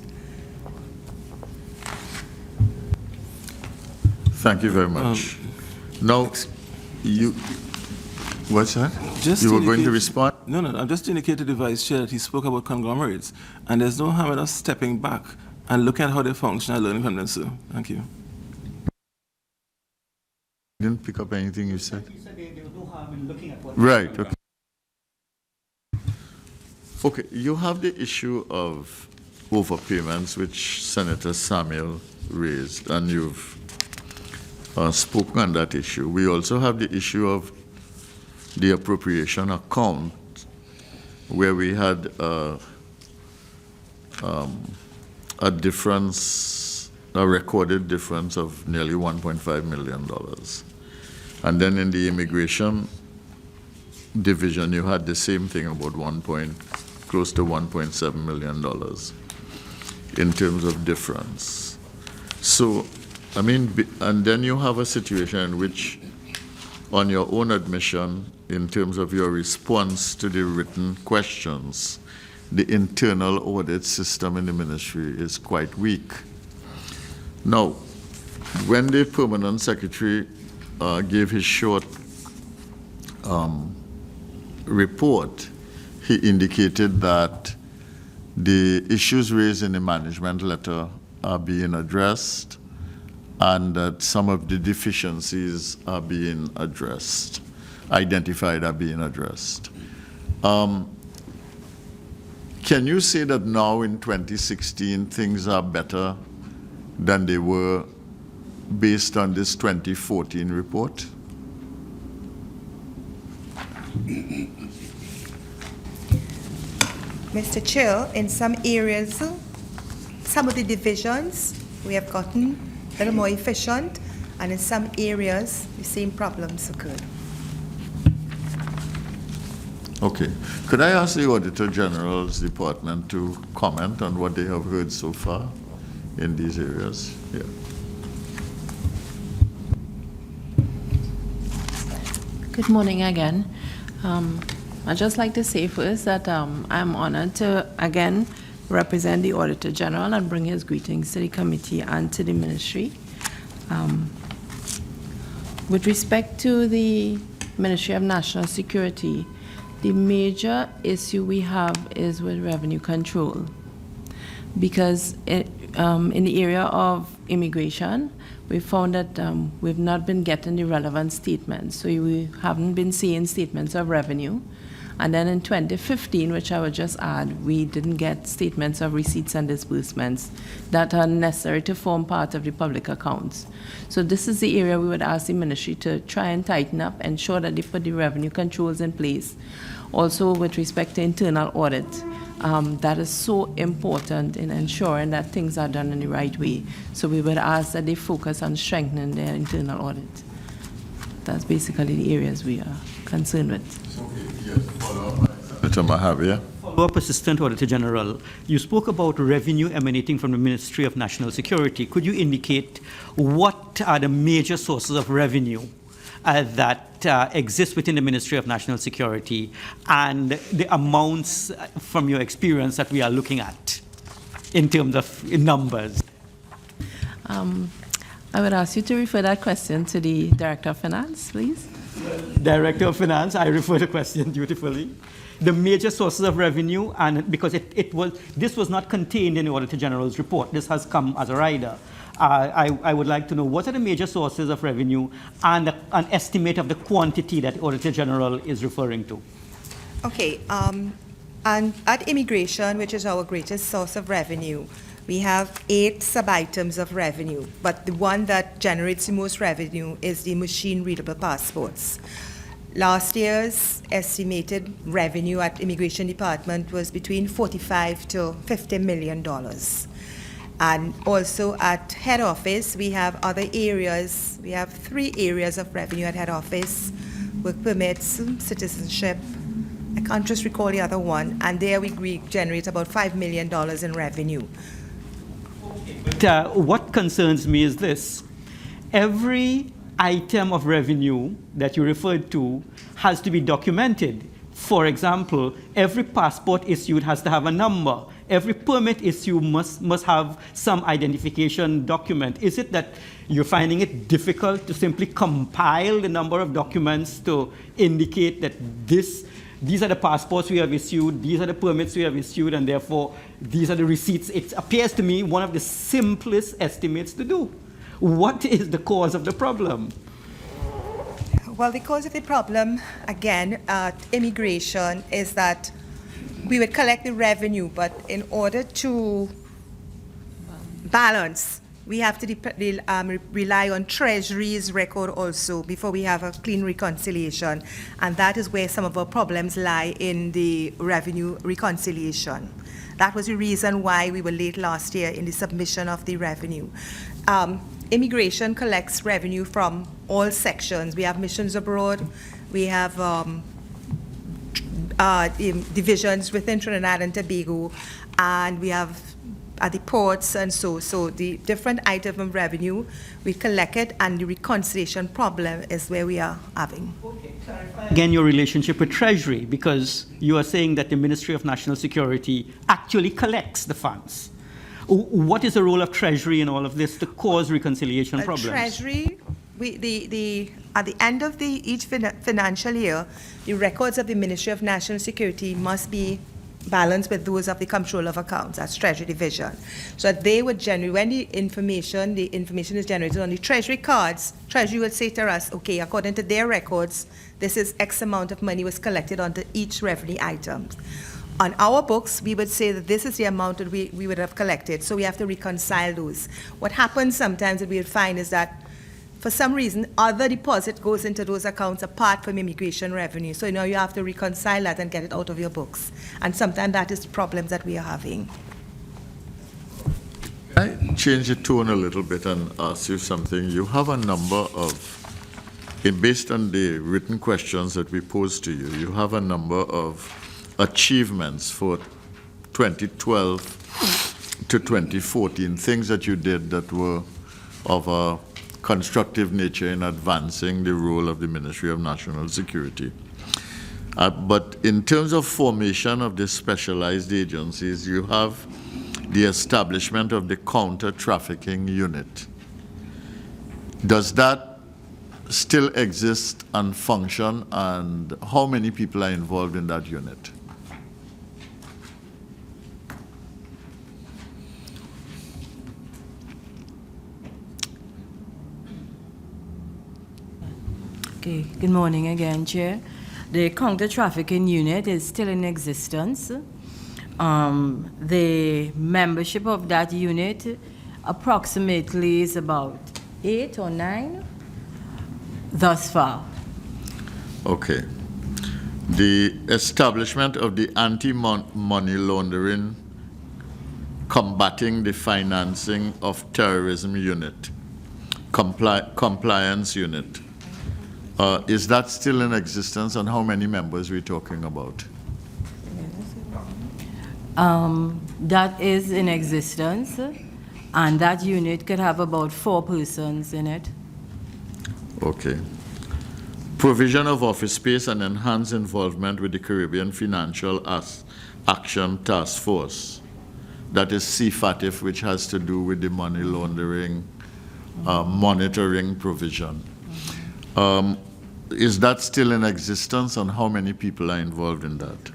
Thank you very much. Now, What's that? Just You to were going to indicate- respond? No, I'm just to indicate to the Vice Chair that he spoke about conglomerates, and there's no harm in us stepping back and looking at how they function and learning from them, sir. Thank you. Didn't pick up anything you said. You said there was no harm in looking at what. Right, okay. Okay, you have the issue of overpayments, which Senator Samuel raised, and you've spoken on that issue. We also have the issue of the appropriation account, where we had a difference, a recorded difference of nearly $1.5 million. And then in the immigration division, you had the same thing, about close to $1.7 million in terms of difference. So, I mean, and then you have a situation in which, on your own admission, in terms of your response to the written questions, the internal audit system in the ministry is quite weak. Now, when the permanent secretary gave his short report, he indicated that the issues raised in the management letter are being addressed and that some of the deficiencies are being addressed, identified are being addressed. Can you say that now in 2016 things are better than they were based on this 2014 report? Mr. Chair, in some areas, some of the divisions, we have gotten a little more efficient, and in some areas, the same problems occurred. Okay. Could I ask the Auditor General's department to comment on what they have heard so far in these areas? Yeah. Good morning again. I'd just like to say first that I'm honored to again represent the Auditor General and bring his greetings to the committee and to the ministry. With respect to the Ministry of National Security, the major issue we have is with revenue control, because in the area of immigration, we found that we've not been getting the relevant statements. So we haven't been seeing statements of revenue. And then in 2015, which I would just add, we didn't get statements of receipts and disbursements that are necessary to form part of the public accounts. So this is the area we would ask the ministry to try and tighten up, ensure that they put the revenue controls in place. Also with respect to internal audit, that is so important in ensuring that things are done in the right way. So we would ask that they focus on strengthening their internal audit. That's basically the areas we are concerned with. Follow-up, Assistant Auditor General, you spoke about revenue emanating from the Ministry of National Security. Could you indicate what are the major sources of revenue that exist within the Ministry of National Security, and the amounts from your experience that we are looking at in terms of numbers? I would ask you to refer that question to the Director of Finance, please. Director of Finance, I refer the question dutifully. The major sources of revenue, and because this was not contained in the Auditor General's report, this has come as a rider. I would like to know what are the major sources of revenue and an estimate of the quantity that the Auditor General is referring to. Okay, and at immigration, which is our greatest source of revenue, we have 8 sub-items of revenue, but the one that generates the most revenue is the machine-readable passports. Last year's estimated revenue at Immigration Department was between $45 to $50 million. And also at head office, we have other areas. We have 3 areas of revenue at head office: work permits, citizenship. I can't just recall the other one. And there we generate about $5 million in revenue. But what concerns me is this. Every item of revenue that you referred to has to be documented. For example, every passport issued has to have a number. every permit issue must have some identification document. Is it that you're finding it difficult to simply compile the number of documents to indicate that these are the passports we have issued, these are the permits we have issued, and therefore these are the receipts? It appears to me one of the simplest estimates to do. What is the cause of the problem? Well, the cause of the problem, again, immigration, is that we would collect the revenue, but in order to balance, we have to rely on Treasury's record also before we have a clean reconciliation. And that is where some of our problems lie in the revenue reconciliation. That was the reason why we were late last year in the submission of the revenue. Immigration collects revenue from all sections. We have missions abroad, we have divisions within Trinidad and Tobago, and we have at the ports, and so the different items of revenue, we collect it, and the reconciliation problem is where we are having. Okay, again, your relationship with Treasury, because you are saying that the Ministry of National Security actually collects the funds. What is the role of Treasury in all of this to cause reconciliation problems? Treasury, at the end of each financial year, the records of the Ministry of National Security must be balanced with those of the Comptroller of Accounts, that's Treasury Division. So they would generate, when the information is generated on the Treasury cards, Treasury would say to us, okay, according to their records, this is X amount of money was collected onto each revenue item. On our books, we would say that this is the amount that we would have collected, so we have to reconcile those. What happens sometimes that we would find is that for some reason, other deposit goes into those accounts apart from immigration revenue. So now you have to reconcile that and get it out of your books. And sometimes that is the problems that we are having. I change the tone a little bit and ask you something. You have a number of, based on the written questions that we posed to you, you have a number of achievements for 2012 to 2014, things that you did that were of a constructive nature in advancing the role of the Ministry of National Security. But in terms of formation of the specialized agencies, you have the establishment of the counter-trafficking unit. Does that still exist and function, and how many people are involved in that unit? Okay, good morning again, Chair. The counter-trafficking unit is still in existence. The membership of that unit approximately is about 8 or 9 thus far. Okay. The establishment of the anti-money laundering, combating the financing of terrorism unit, compliance unit, is that still in existence, and how many members are we talking about? That is in existence, and that unit could have about 4 persons in it. Okay. Provision of office space and enhanced involvement with the Caribbean Financial Action Task Force. That is CFATF, which has to do with the money laundering monitoring provision. Is that still in existence, and how many people are involved in that?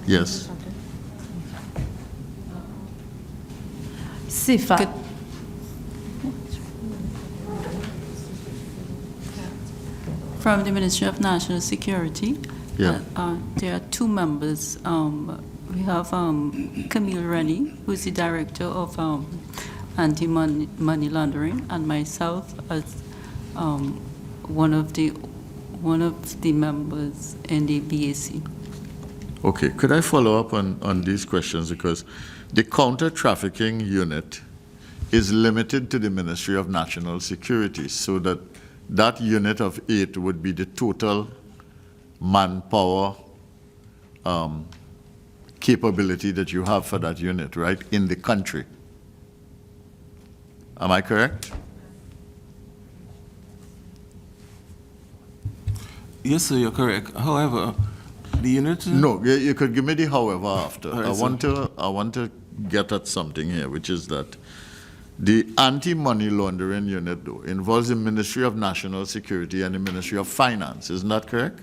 Yes. CFAT. From the Ministry of National Security, yeah. There are 2 members. We have Camille Rennie, who is the Director of Anti-Money Laundering, and myself as one of the members in the BAC. Okay, could I follow up on these questions, because the counter-trafficking unit is limited to the Ministry of National Security, so that unit of 8 would be the total manpower capability that you have for that unit, right, in the country. Am I correct? Yes, sir, you're correct. However, The unit? No, you could give me the however after. All right, I want to get at something here, which is that the anti-money laundering unit, though, involves the Ministry of National Security and the Ministry of Finance. Isn't that correct?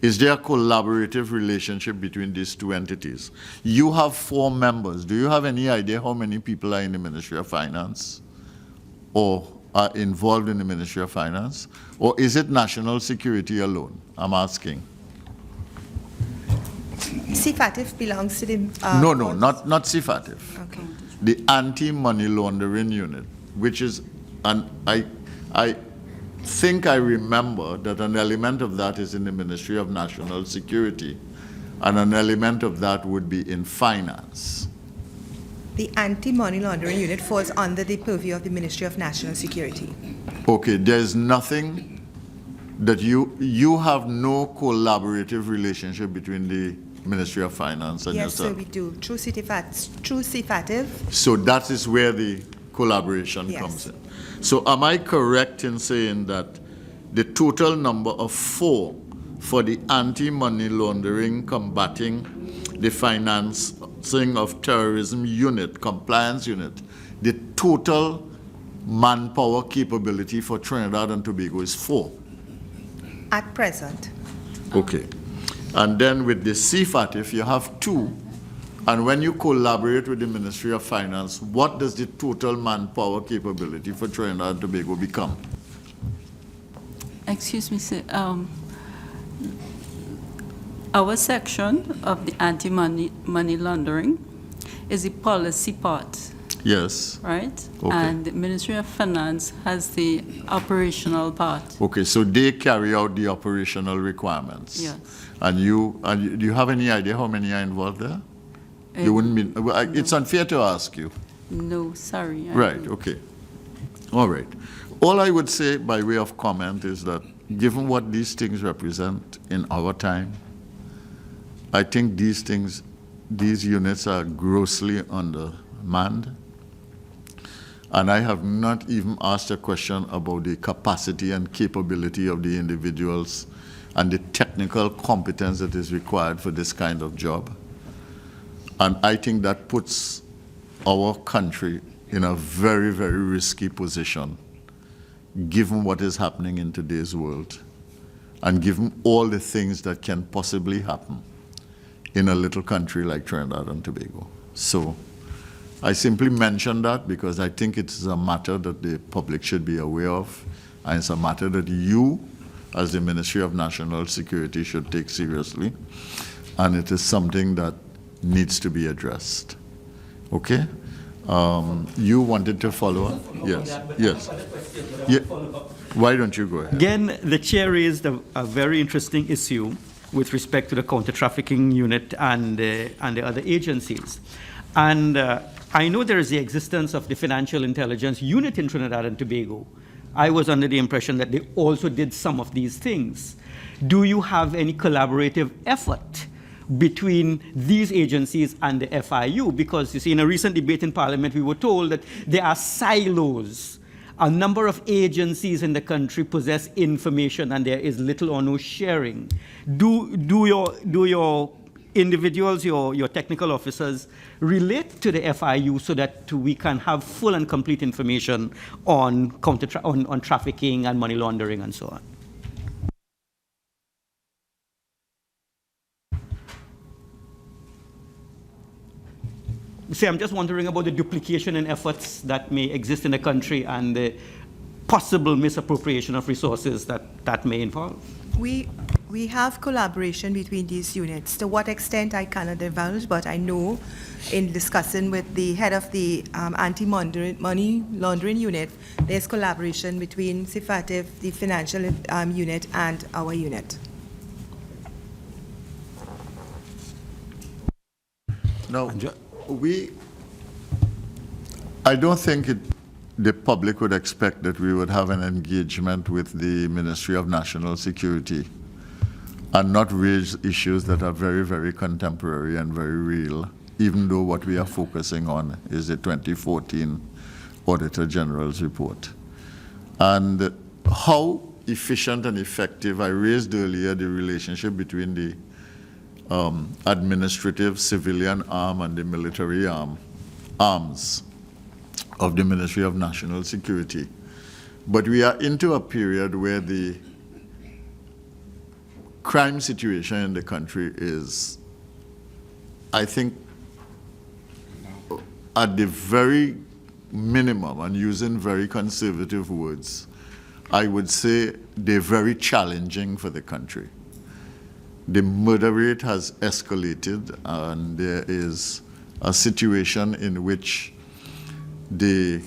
Is there a collaborative relationship between these two entities? You have 4 members. Do you have any idea how many people are in the Ministry of Finance or are involved in the Ministry of Finance? Or is it national security alone? I'm asking. CFATIF belongs to the... No, not CFATIF. Okay. The anti-money laundering unit, which is, and I think I remember that an element of that is in the Ministry of National Security, and an element of that would be in finance. The anti-money laundering unit falls under the purview of the Ministry of National Security. Okay, there's nothing that you have no collaborative relationship between the Ministry of Finance and yes, yourself? Yes, sir, we do. Through CFATIF. So that is where the collaboration comes in. So am I correct in saying that the total number of 4 for the anti-money laundering, combating the financing of terrorism unit, compliance unit, the total manpower capability for Trinidad and Tobago is 4? At present. Okay. And then with the CFATIF, you have 2. And when you collaborate with the Ministry of Finance, what does the total manpower capability for Trinidad and Tobago become? Excuse me, sir. Our section of the anti-money laundering is the policy part. Yes. Right? Okay. And the Ministry of Finance has the operational part. Okay, so they carry out the operational requirements. Yes. And do you have any idea how many are involved there? You wouldn't mean, it's unfair to ask you. No, sorry. Right, okay. All right. All I would say by way of comment is that given what these things represent in our time, I think these units are grossly undermanned. And I have not even asked a question about the capacity and capability of the individuals and the technical competence that is required for this kind of job. And I think that puts our country in a very, very risky position, given what is happening in today's world, and given all the things that can possibly happen in a little country like Trinidad and Tobago. So I simply mention that because I think it's a matter that the public should be aware of, and it's a matter that you, as the Ministry of National Security, should take seriously, and it is something that needs to be addressed. Okay? You wanted to follow up? Yes. Yes. Yeah. Why don't you go ahead? Again, the chair raised a very interesting issue with respect to the counter-trafficking unit and the other agencies. And I know there is the existence of the Financial Intelligence Unit in Trinidad and Tobago. I was under the impression that they also did some of these things. Do you have any collaborative effort between these agencies and the FIU? Because, you see, in a recent debate in Parliament, we were told that there are silos. A number of agencies in the country possess information and there is little or no sharing. Do your individuals, your technical officers, relate to the FIU so that we can have full and complete information on trafficking and money laundering and so on? See, I'm just wondering about the duplication in efforts that may exist in the country and the possible misappropriation of resources that may involve. We have collaboration between these units. To what extent I cannot divulge, but I know in discussing with the head of the anti-money laundering unit, there's collaboration between CFATIF, the financial unit, and our unit. Now, I don't think the public would expect that we would have an engagement with the Ministry of National Security and not raise issues that are very, very contemporary and very real, even though what we are focusing on is the 2014 Auditor General's report. And how efficient and effective, I raised earlier the relationship between the administrative civilian arm and the military arms of the Ministry of National Security. But we are into a period where the crime situation in the country is, I think, at the very minimum, and using very conservative words, I would say they're very challenging for the country. The murder rate has escalated, and there is a situation in which the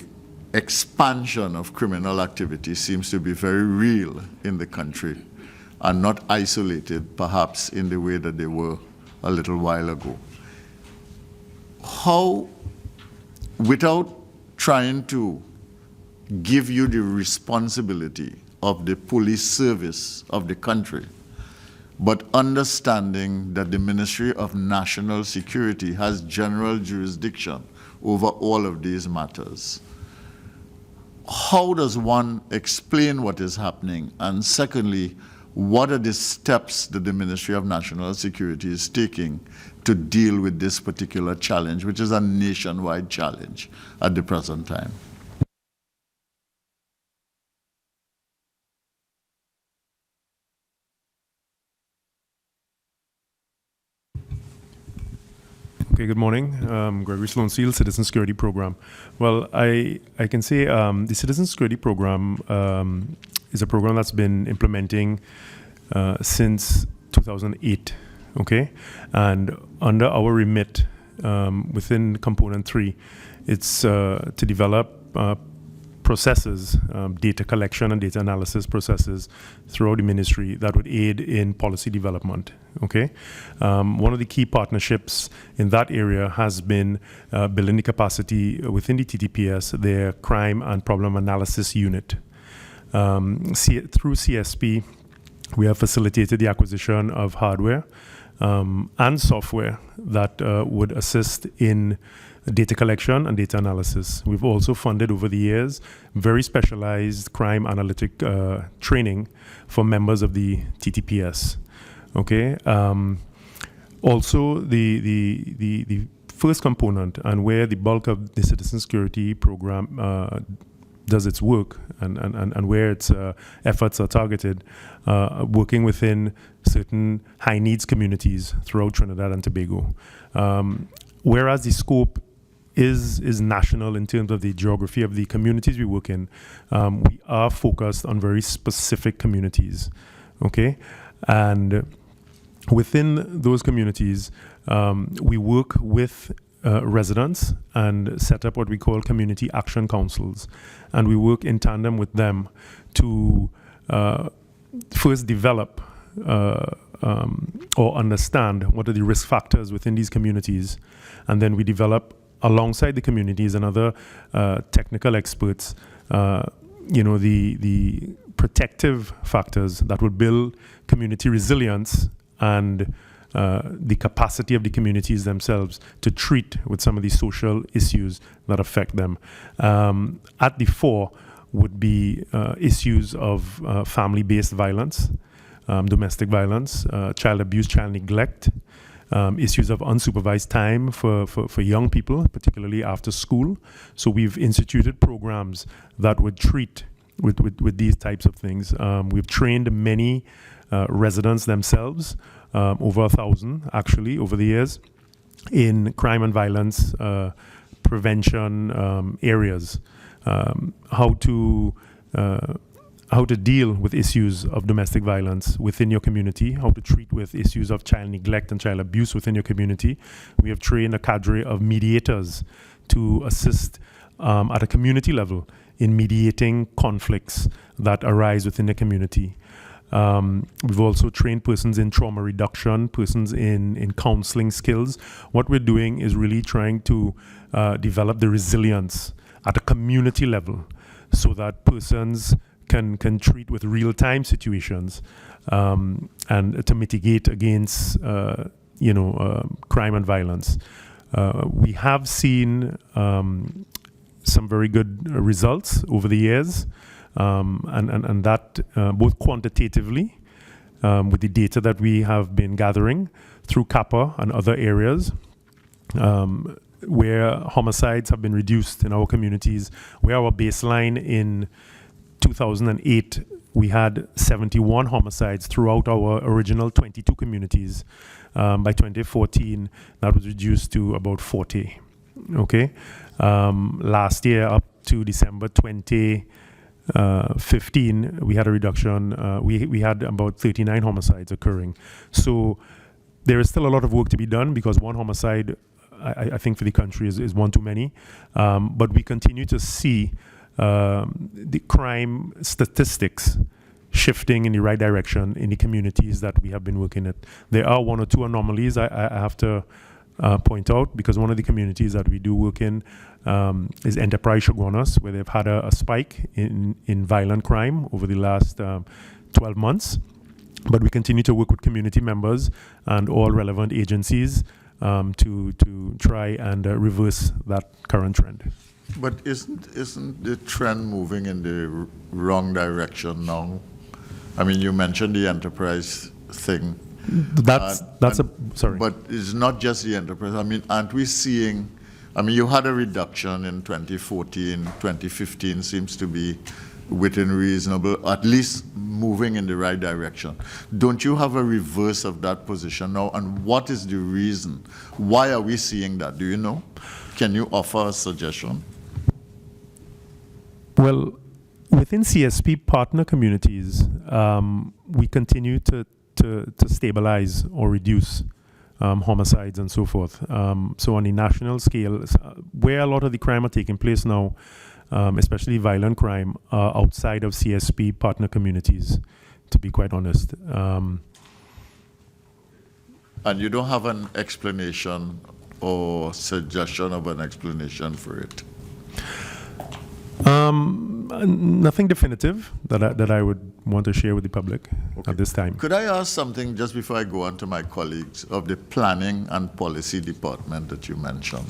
expansion of criminal activity seems to be very real in the country and not isolated, perhaps, in the way that they were a little while ago. How, without trying to give you the responsibility of the police service of the country, but understanding that the Ministry of National Security has general jurisdiction over all of these matters, how does one explain what is happening? And secondly, what are the steps that the Ministry of National Security is taking to deal with this particular challenge, which is a nationwide challenge at the present time? Okay, good morning. Gregory Sloan Seal, Citizen Security Program. Well, I can say the Citizen Security Program is a program that's been implementing since 2008, okay? And under our remit, within Component 3, it's to develop processes, data collection and data analysis processes throughout the ministry that would aid in policy development, okay? One of the key partnerships in that area has been building the capacity within the TTPS, their crime and problem analysis unit. Through CSP, we have facilitated the acquisition of hardware and software that would assist in data collection and data analysis. We've also funded over the years very specialized crime analytic training for members of the TTPS. Okay. Also, the first component and where the bulk of the Citizen Security Program does its work and where its efforts are targeted, working within certain high needs communities throughout Trinidad and Tobago. Whereas the scope is national in terms of the geography of the communities we work in, we are focused on very specific communities, okay? And within those communities, we work with residents and set up what we call community action councils. And we work in tandem with them to first develop or understand what are the risk factors within these communities. And then we develop alongside the communities and other technical experts, the protective factors that will build community resilience and the capacity of the communities themselves to treat with some of these social issues that affect them. At the fore would be issues of family-based violence, domestic violence, child abuse, child neglect, issues of unsupervised time for young people, particularly after school. So we've instituted programs that would treat with these types of things. We've trained many residents themselves, over 1,000 actually over the years, in crime and violence prevention areas, how to deal with issues of domestic violence within your community, how to treat with issues of child neglect and child abuse within your community. We have trained a cadre of mediators to assist at a community level in mediating conflicts that arise within the community. We've also trained persons in trauma reduction, persons in counseling skills. What we're doing is really trying to develop the resilience at a community level so that persons can treat with real-time situations and to mitigate against crime and violence. We have seen some very good results over the years. And that both quantitatively with the data that we have been gathering through CAPA and other areas, where homicides have been reduced in our communities, where our baseline in 2008, we had 71 homicides throughout our original 22 communities. By 2014, that was reduced to about 40. Okay, last year up to December 2015, we had a reduction. We had about 39 homicides occurring. So there is still a lot of work to be done because one homicide, I think, for the country is one too many. But we continue to see the crime statistics shifting in the right direction in the communities that we have been working at. There are one or two anomalies I have to point out, because one of the communities that we do work in is Enterprise Shogunas, where they've had a spike in violent crime over the last 12 months. But we continue to work with community members and all relevant agencies to try and reverse that current trend. But isn't the trend moving in the wrong direction now? I mean, you mentioned the enterprise thing. Sorry. But it's not just the enterprise. I mean, aren't we seeing, I mean, you had a reduction in 2014, 2015 seems to be within reasonable, at least moving in the right direction. Don't you have a reverse of that position now? And what is the reason? Why are we seeing that? Do you know? Can you offer a suggestion? Well, within CSP partner communities, we continue to stabilize or reduce homicides and so forth. So on the national scale, where a lot of the crime are taking place now, especially violent crime, outside of CSP partner communities, to be quite honest. And you don't have an explanation or suggestion of an explanation for it? Nothing definitive that I would want to share with the public at this time. Could I ask something just before I go on to my colleagues of the Planning and Policy Department that you mentioned?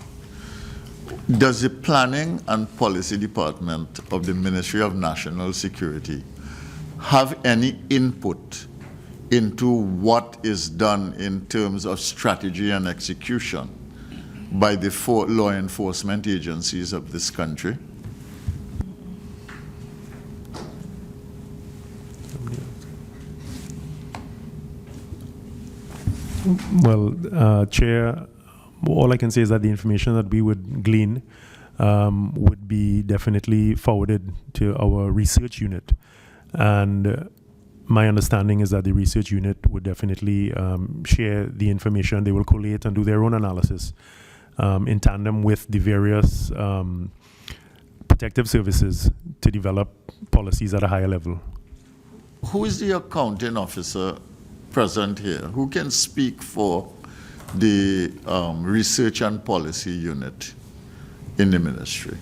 Does the Planning and Policy Department of the Ministry of National Security have any input into what is done in terms of strategy and execution by the law enforcement agencies of this country? Well, Chair, all I can say is that the information that we would glean would be definitely forwarded to our research unit. And my understanding is that the research unit would definitely share the information. They will collate and do their own analysis in tandem with the various protective services to develop policies at a higher level. Who is the accounting officer present here? Who can speak for the research and policy unit in the ministry?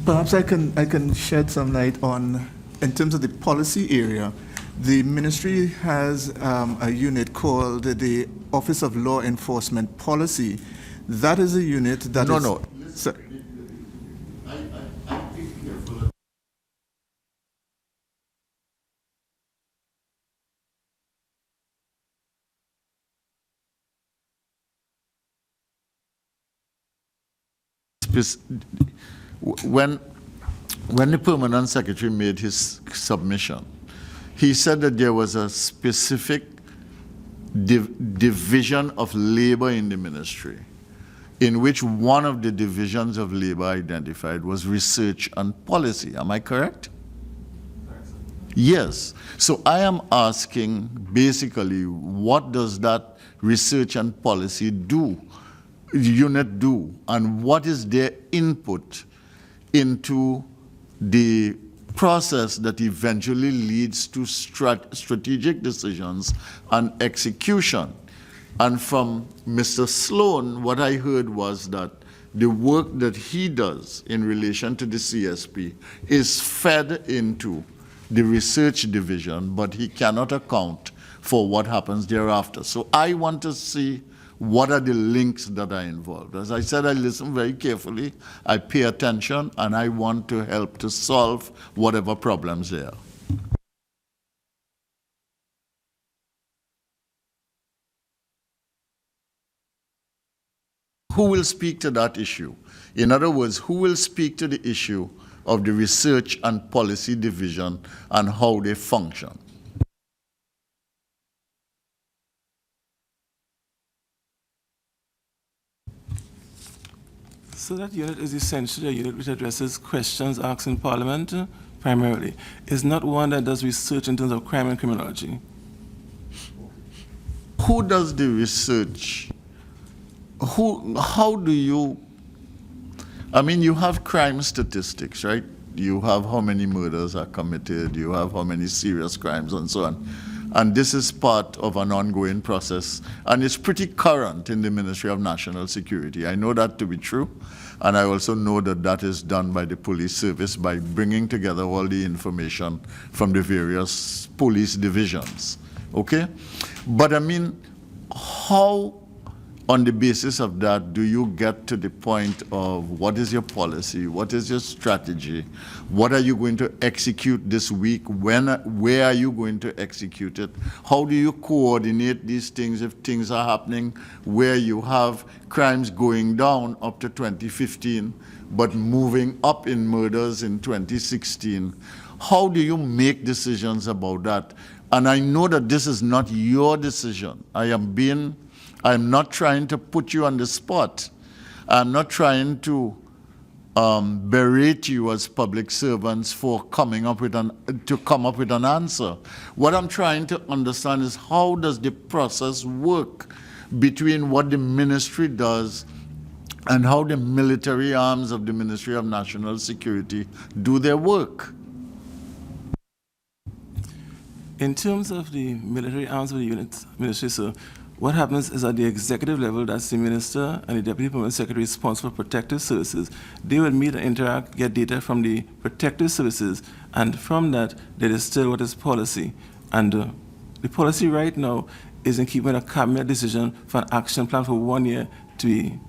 Perhaps I can shed some light on, in terms of the policy area, the ministry has a unit called the Office of Law Enforcement Policy. That is a unit that is... No. Sorry. When the permanent secretary made his submission, he said that there was a specific division of labor in the ministry, in which one of the divisions of labor identified was research and policy. Am I correct? Yes. So I am asking, basically, what does that research and policy unit do, and what is their input into the process that eventually leads to strategic decisions and execution? And from Mr. Sloan, what I heard was that the work that he does in relation to the CSP is fed into the research division, but he cannot account for what happens thereafter. So I want to see what are the links that are involved. As I said, I listen very carefully, I pay attention, and I want to help to solve whatever problems there are. Who will speak to that issue? In other words, who will speak to the issue of the research and policy division and how they function? So that unit is essentially a unit which addresses questions asked in Parliament primarily. It's not one that does research in terms of crime and criminology. Who does the research? How do you, I mean, you have crime statistics, right? You have how many murders are committed, you have how many serious crimes and so on. And this is part of an ongoing process, and it's pretty current in the Ministry of National Security. I know that to be true, and I also know that that is done by the police service by bringing together all the information from the various police divisions, okay? But I mean, how, on the basis of that, do you get to the point of what is your policy, what is your strategy, what are you going to execute this week, where are you going to execute it, how do you coordinate these things if things are happening where you have crimes going down up to 2015 but moving up in murders in 2016? How do you make decisions about that? And I know that this is not your decision. I'm not trying to put you on the spot. I'm not trying to berate you as public servants for coming up with an answer. What I'm trying to understand is how does the process work between what the ministry does and how the military arms of the Ministry of National Security do their work? In terms of the military arms of the unit ministry, sir, what happens is at the executive level, that's the minister and the deputy permanent secretary responsible for protective services. They will meet and interact, get data from the protective services, and from that, they distill what is policy. And the policy right now is in keeping a cabinet decision for an action plan for 1 year to be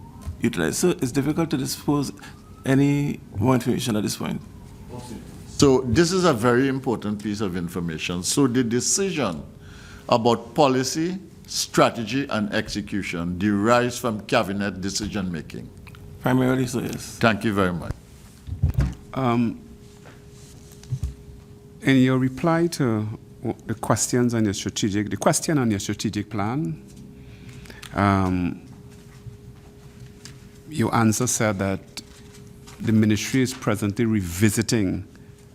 utilized. So it's difficult to disclose any more information at this point. So this is a very important piece of information. So the decision about policy, strategy, and execution derives from cabinet decision-making? Primarily so, yes. Thank you very much. In your reply to the questions on your the question on your strategic plan, your answer said that the ministry is presently revisiting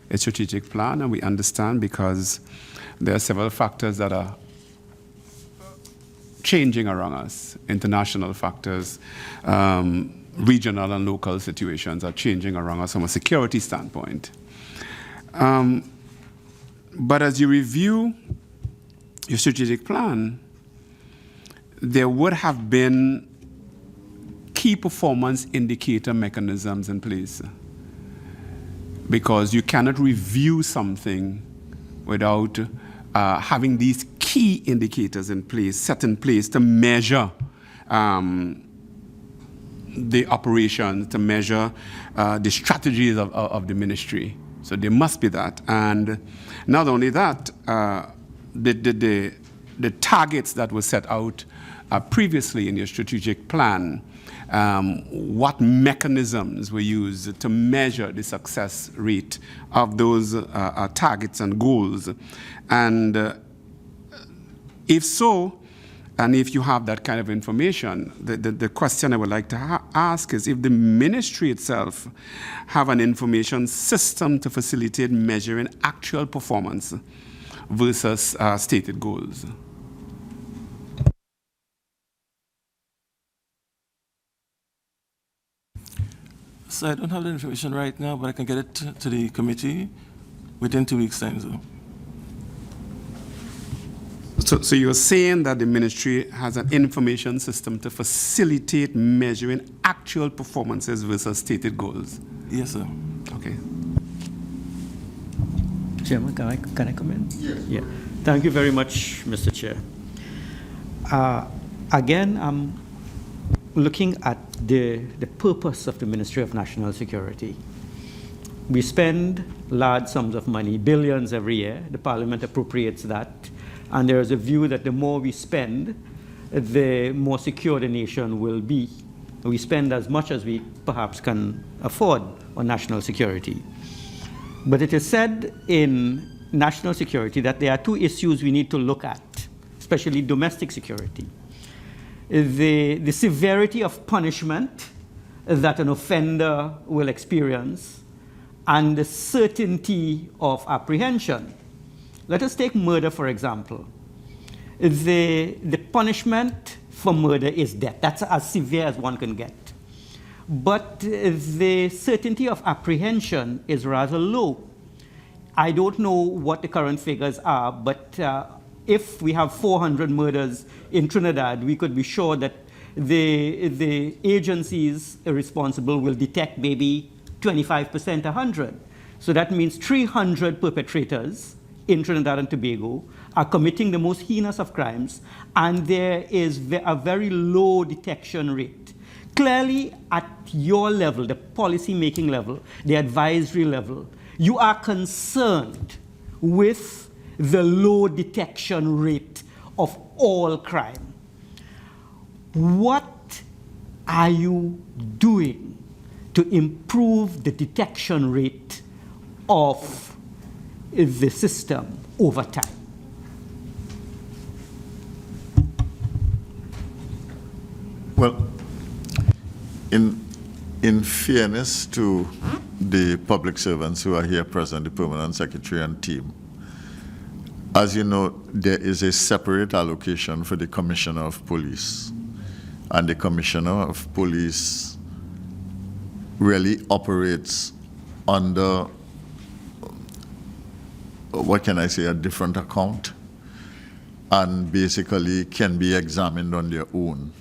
a strategic plan, and we understand because there are several factors that are changing around us. International factors, regional and local situations are changing around us from a security standpoint. But as you review your strategic plan, there would have been key performance indicator mechanisms in place, because you cannot review something without having these key indicators in place, set in place to measure the operations, to measure the strategies of the ministry. So there must be that. And not only that, the targets that were set out previously in your strategic plan, what mechanisms were used to measure the success rate of those targets and goals. And if so, and if you have that kind of information, the question I would like to ask is if the ministry itself have an information system to facilitate measuring actual performance versus stated goals. So I don't have the information right now, but I can get it to the committee within 2 weeks' time. So you're saying that the ministry has an information system to facilitate measuring actual performances versus stated goals? Yes, sir. Okay. Chairman, can I come in? Yes. Yeah. Thank you very much, Mr. Chair. Again, looking at the purpose of the Ministry of National Security. We spend large sums of money, billions every year. The Parliament appropriates that. And there is a view that the more we spend, the more secure the nation will be. We spend as much as we perhaps can afford on national security. But it is said in national security that there are two issues we need to look at, especially domestic security. The severity of punishment that an offender will experience and the certainty of apprehension. Let us take murder, for example. The punishment for murder is death. That's as severe as one can get. But the certainty of apprehension is rather low. I don't know what the current figures are, but if we have 400 murders in Trinidad, we could be sure that the agencies responsible will detect maybe 25%, 100. So that means 300 perpetrators in Trinidad and Tobago are committing the most heinous of crimes, and there is a very low detection rate. Clearly, at your level, the policy-making level, the advisory level, you are concerned with the low detection rate of all crime. What are you doing to improve the detection rate of the system over time? Well, in fairness to the public servants who are here present, the Permanent Secretary and team, as you know, there is a separate allocation for the Commissioner of Police. And the Commissioner of Police really operates under, what can I say, a different account, and basically can be examined on their own.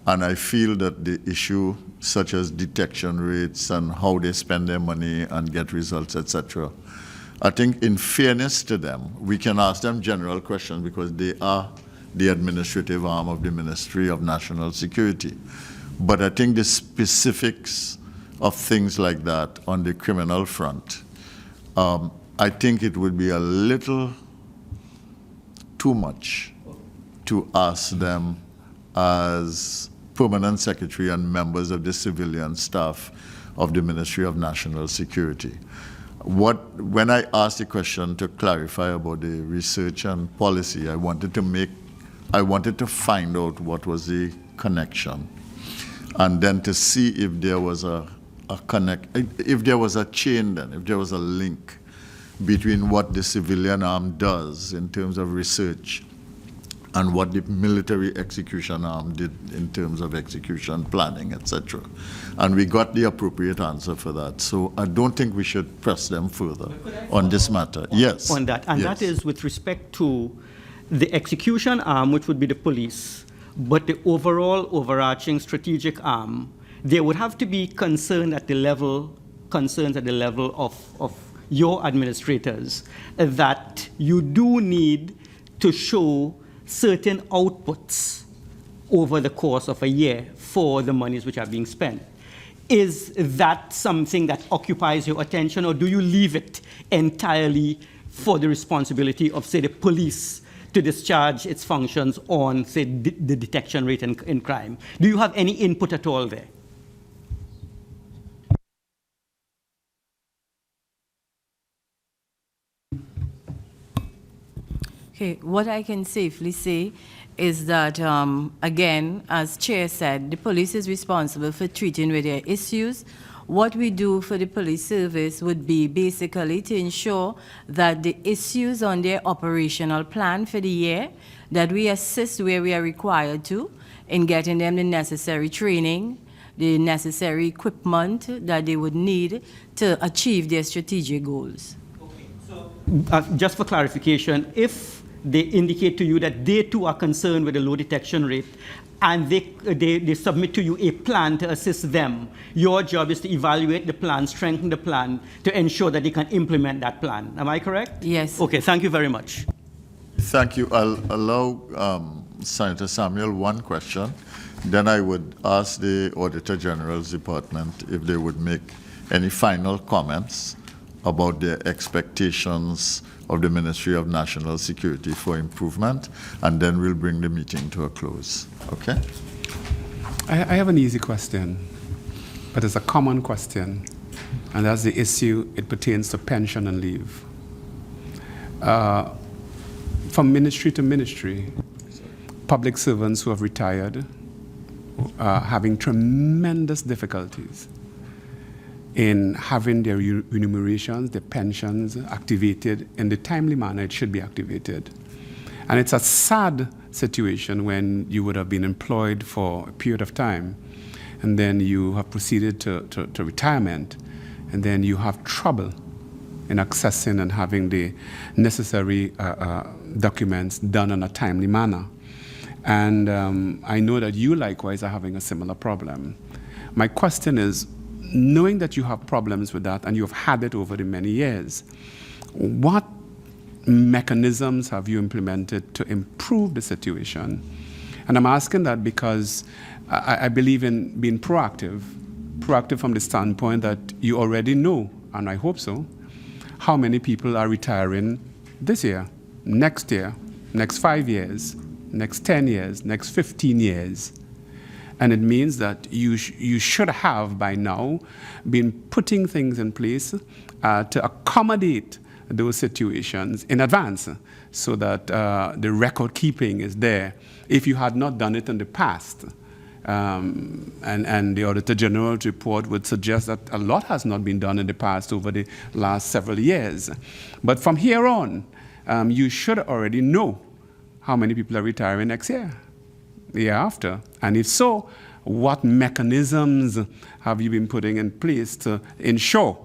And I feel that the issue such as detection rates and how they spend their money and get results, etc., I think in fairness to them, we can ask them general questions because they are the administrative arm of the Ministry of National Security. But I think the specifics of things like that on the criminal front, I think it would be a little too much to ask them as Permanent Secretary and members of the civilian staff of the Ministry of National Security. When I asked the question to clarify about the research and policy, I wanted to find out what was the connection, and then to see if there was if there was a chain, then if there was a link between what the civilian arm does in terms of research and what the military execution arm did in terms of execution planning, etc. And we got the appropriate answer for that. So I don't think we should press them further on this matter. Yes. On that, and yes. That is with respect to the execution arm, which would be the police, but the overall overarching strategic arm, there would have to be concerns at the level of your administrators that you do need to show certain outputs over the course of a year for the monies which are being spent. Is that something that occupies your attention, or do you leave it entirely for the responsibility of, say, the police to discharge its functions on, say, the detection rate in crime? Do you have any input at all there? Okay, what I can safely say is that, again, as Chair said, the police is responsible for treating with their issues. What we do for the police service would be basically to ensure that the issues on their operational plan for the year, that we assist where we are required to in getting them the necessary training, the necessary equipment that they would need to achieve their strategic goals. Okay, so just for clarification, if they indicate to you that they too are concerned with the low detection rate, and they submit to you a plan to assist them, your job is to evaluate the plan, strengthen the plan, to ensure that they can implement that plan. Am I correct? Yes. Okay, thank you very much. Thank you. I'll allow Senator Samuel one question. then I would ask the Auditor General's department if they would make any final comments about their expectations of the Ministry of National Security for improvement, and then we'll bring the meeting to a close. Okay? I have an easy question, but it's a common question, and that's the issue. It pertains to pension and leave. From ministry to ministry, public servants who have retired are having tremendous difficulties in having their remunerations, their pensions activated in the timely manner it should be activated. And it's a sad situation when you would have been employed for a period of time, and then you have proceeded to retirement, and then you have trouble in accessing and having the necessary documents done in a timely manner. And I know that you likewise are having a similar problem. My question is, knowing that you have problems with that and you have had it over the many years, what mechanisms have you implemented to improve the situation? And I'm asking that because I believe in being proactive from the standpoint that you already know, and I hope so, how many people are retiring this year, next 5 years, next 10 years, next 15 years. And it means that you should have by now been putting things in place to accommodate those situations in advance so that the record keeping is there if you had not done it in the past. And the Auditor General's report would suggest that a lot has not been done in the past over the last several years. But from here on, you should already know how many people are retiring next year, the year after. And if so, what mechanisms have you been putting in place to ensure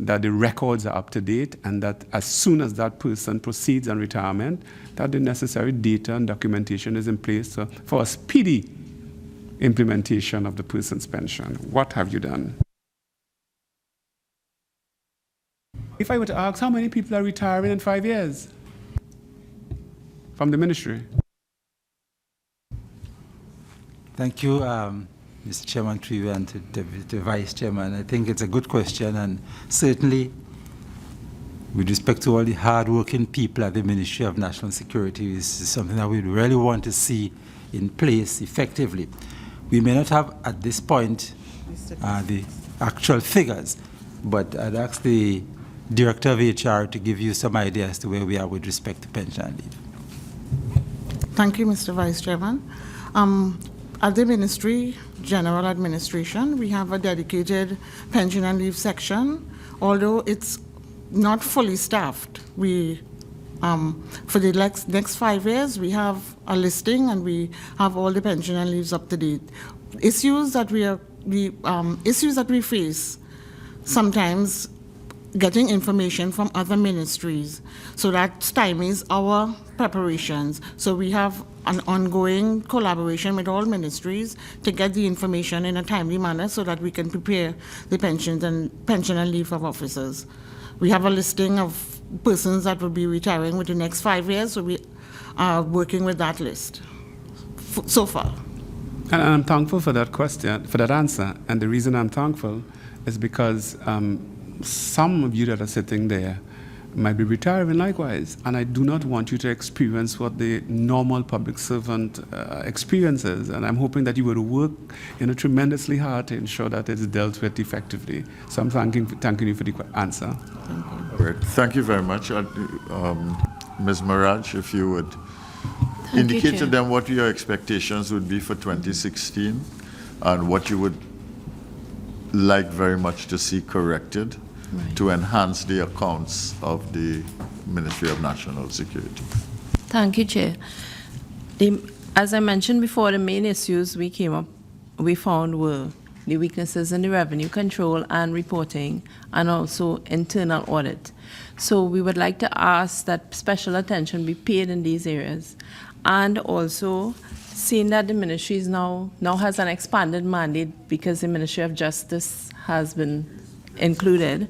that the records are up to date and that as soon as that person proceeds on retirement, that the necessary data and documentation is in place for a speedy implementation of the person's pension? What have you done? If I were to ask, how many people are retiring in 5 years from the ministry? Thank you, Mr. Chairman, to you and to the Vice Chairman. I think it's a good question, and certainly with respect to all the hard-working people at the Ministry of National Security, is something that we really want to see in place effectively. We may not have at this point the actual figures, but I'd ask the Director of HR to give you some idea as to where we are with respect to pension and leave. Thank you, Mr. Vice Chairman. At the Ministry General Administration, we have a dedicated pension and leave section, although it's not fully staffed. We, for the next 5 years, we have a listing and we have all the pension and leaves up to date. Issues that we face sometimes getting information from other ministries, so that stymies our preparations. So we have an ongoing collaboration with all ministries to get the information in a timely manner so that we can prepare the pension and leave of officers. We have a listing of persons that will be retiring within the next 5 years, so we are working with that list so far. And I'm thankful for that question, for that answer. And the reason I'm thankful is because some of you that are sitting there might be retiring likewise, and I do not want you to experience what the normal public servant experiences, and I'm hoping that you will work tremendously hard to ensure that it is dealt with effectively. So I'm thanking you for the answer. Great. Thank you very much. Ms. Maraj, if you would indicate to them what your expectations would be for 2016 and what you would like very much to see corrected to enhance the accounts of the Ministry of National Security. Thank you, Chair. As I mentioned before, the main issues we found were the weaknesses in the revenue control and reporting, and also internal audit. So we would like to ask that special attention be paid in these areas. And also, seeing that the ministry is now has an expanded mandate because the Ministry of Justice has been included,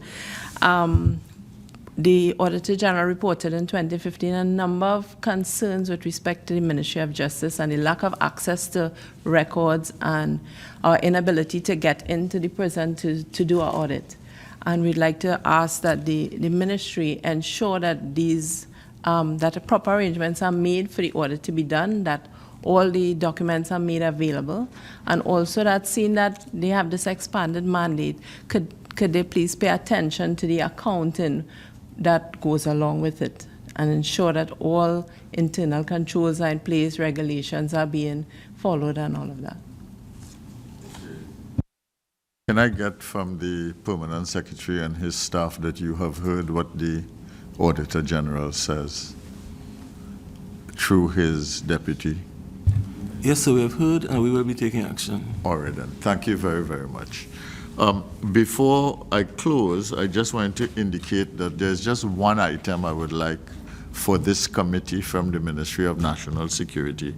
The Auditor General reported in 2015 a number of concerns with respect to the Ministry of Justice and the lack of access to records and our inability to get into the prison to do our audit. And we'd like to ask that the ministry ensure that that proper arrangements are made for the audit to be done, that all the documents are made available, and also that seeing that they have this expanded mandate, could they please pay attention to the accounting that goes along with it and ensure that all internal controls are in place, regulations are being followed and all of that. Can I get from the Permanent Secretary and his staff that you have heard what the Auditor General says through his deputy? Yes, sir, we have heard and we will be taking action. All right, then. Thank you very, very much. Before I close, I just want to indicate that there's just one item I would like for this committee from the Ministry of National Security,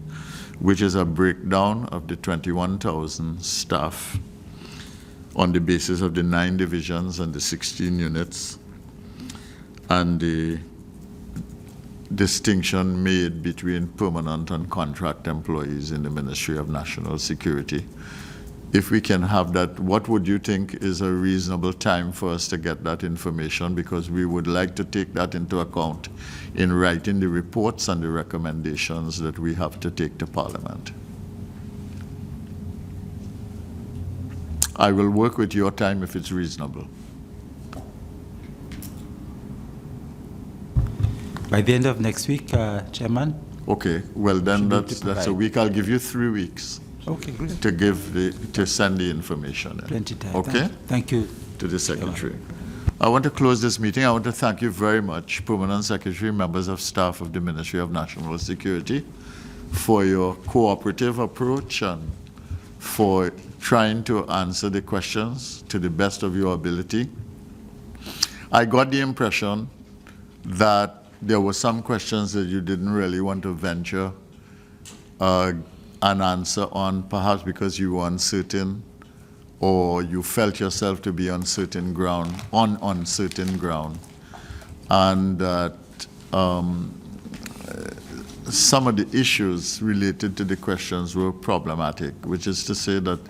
which is a breakdown of the 21,000 staff on the basis of the 9 divisions and the 16 units, and the distinction made between permanent and contract employees in the Ministry of National Security. If we can have that, what would you think is a reasonable time for us to get that information? Because we would like to take that into account in writing the reports and the recommendations that we have to take to Parliament. I will work with your time if it's reasonable. By the end of next week, Chairman. Okay, well then that's a week. I'll give you 3 weeks. Okay, great. To send the information in. Plenty time. Okay? Thank you. To the Secretary. I want to close this meeting. I want to thank you very much, Permanent Secretary, members of staff of the Ministry of National Security, for your cooperative approach and for trying to answer the questions to the best of your ability. I got the impression that there were some questions that you didn't really want to venture an answer on, perhaps because you were uncertain or you felt yourself to be on uncertain ground, and that some of the issues related to the questions were problematic, which is to say that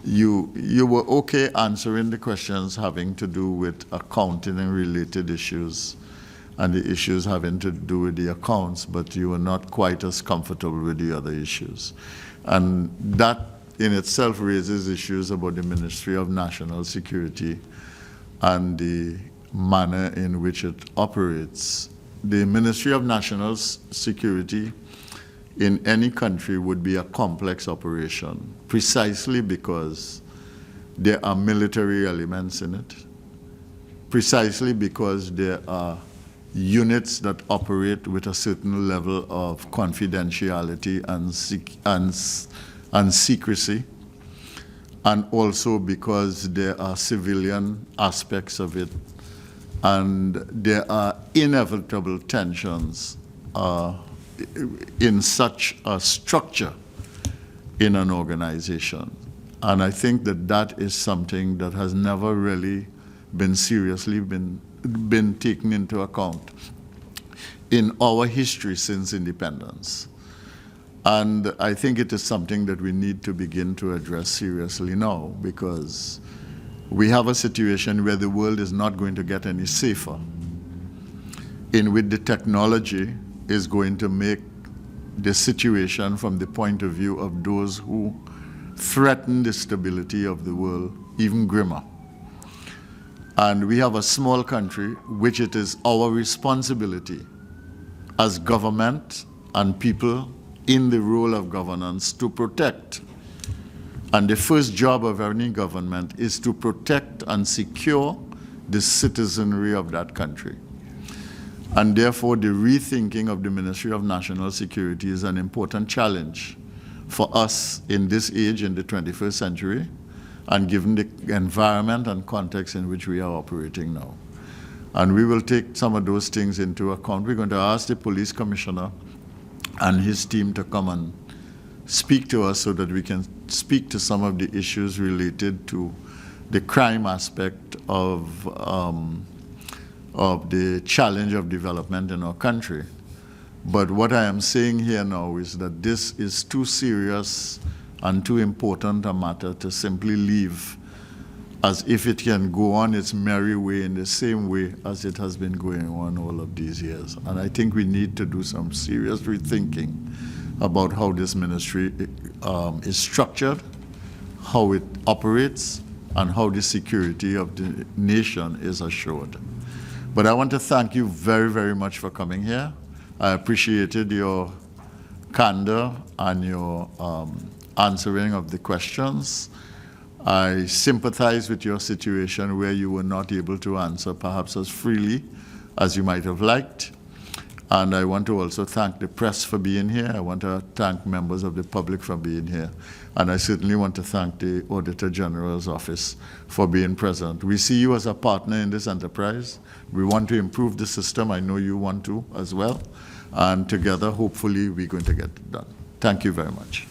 you were okay answering the questions having to do with accounting and related issues and the issues having to do with the accounts, but you were not quite as comfortable with the other issues. And that in itself raises issues about the Ministry of National Security and the manner in which it operates. The Ministry of National Security in any country would be a complex operation, precisely because there are military elements in it, precisely because there are units that operate with a certain level of confidentiality and secrecy, and also because there are civilian aspects of it, and there are inevitable tensions in such a structure in an organization. And I think that that is something that has never really been seriously been taken into account in our history since independence. And I think it is something that we need to begin to address seriously now, because we have a situation where the world is not going to get any safer, in which the technology is going to make the situation from the point of view of those who threaten the stability of the world even grimmer. And we have a small country which it is our responsibility as government and people in the role of governance to protect. And the first job of any government is to protect and secure the citizenry of that country. And therefore, the rethinking of the Ministry of National Security is an important challenge for us in this age, in the 21st century, and given the environment and context in which we are operating now. And we will take some of those things into account. We're going to ask the police commissioner and his team to come and speak to us so that we can speak to some of the issues related to the crime aspect of of the challenge of development in our country. But what I am saying here now is that this is too serious and too important a matter to simply leave as if it can go on its merry way in the same way as it has been going on all of these years. And I think we need to do some serious rethinking about how this ministry is structured, how it operates, and how the security of the nation is assured. But I want to thank you very, very much for coming here. I appreciated your candor and your answering of the questions. I sympathize with your situation where you were not able to answer perhaps as freely as you might have liked. And I want to also thank the press for being here. I want to thank members of the public for being here. And I certainly want to thank the Auditor General's office for being present. We see you as a partner in this enterprise. We want to improve the system. I know you want to as well. And together, hopefully, we're going to get it done. Thank you very much.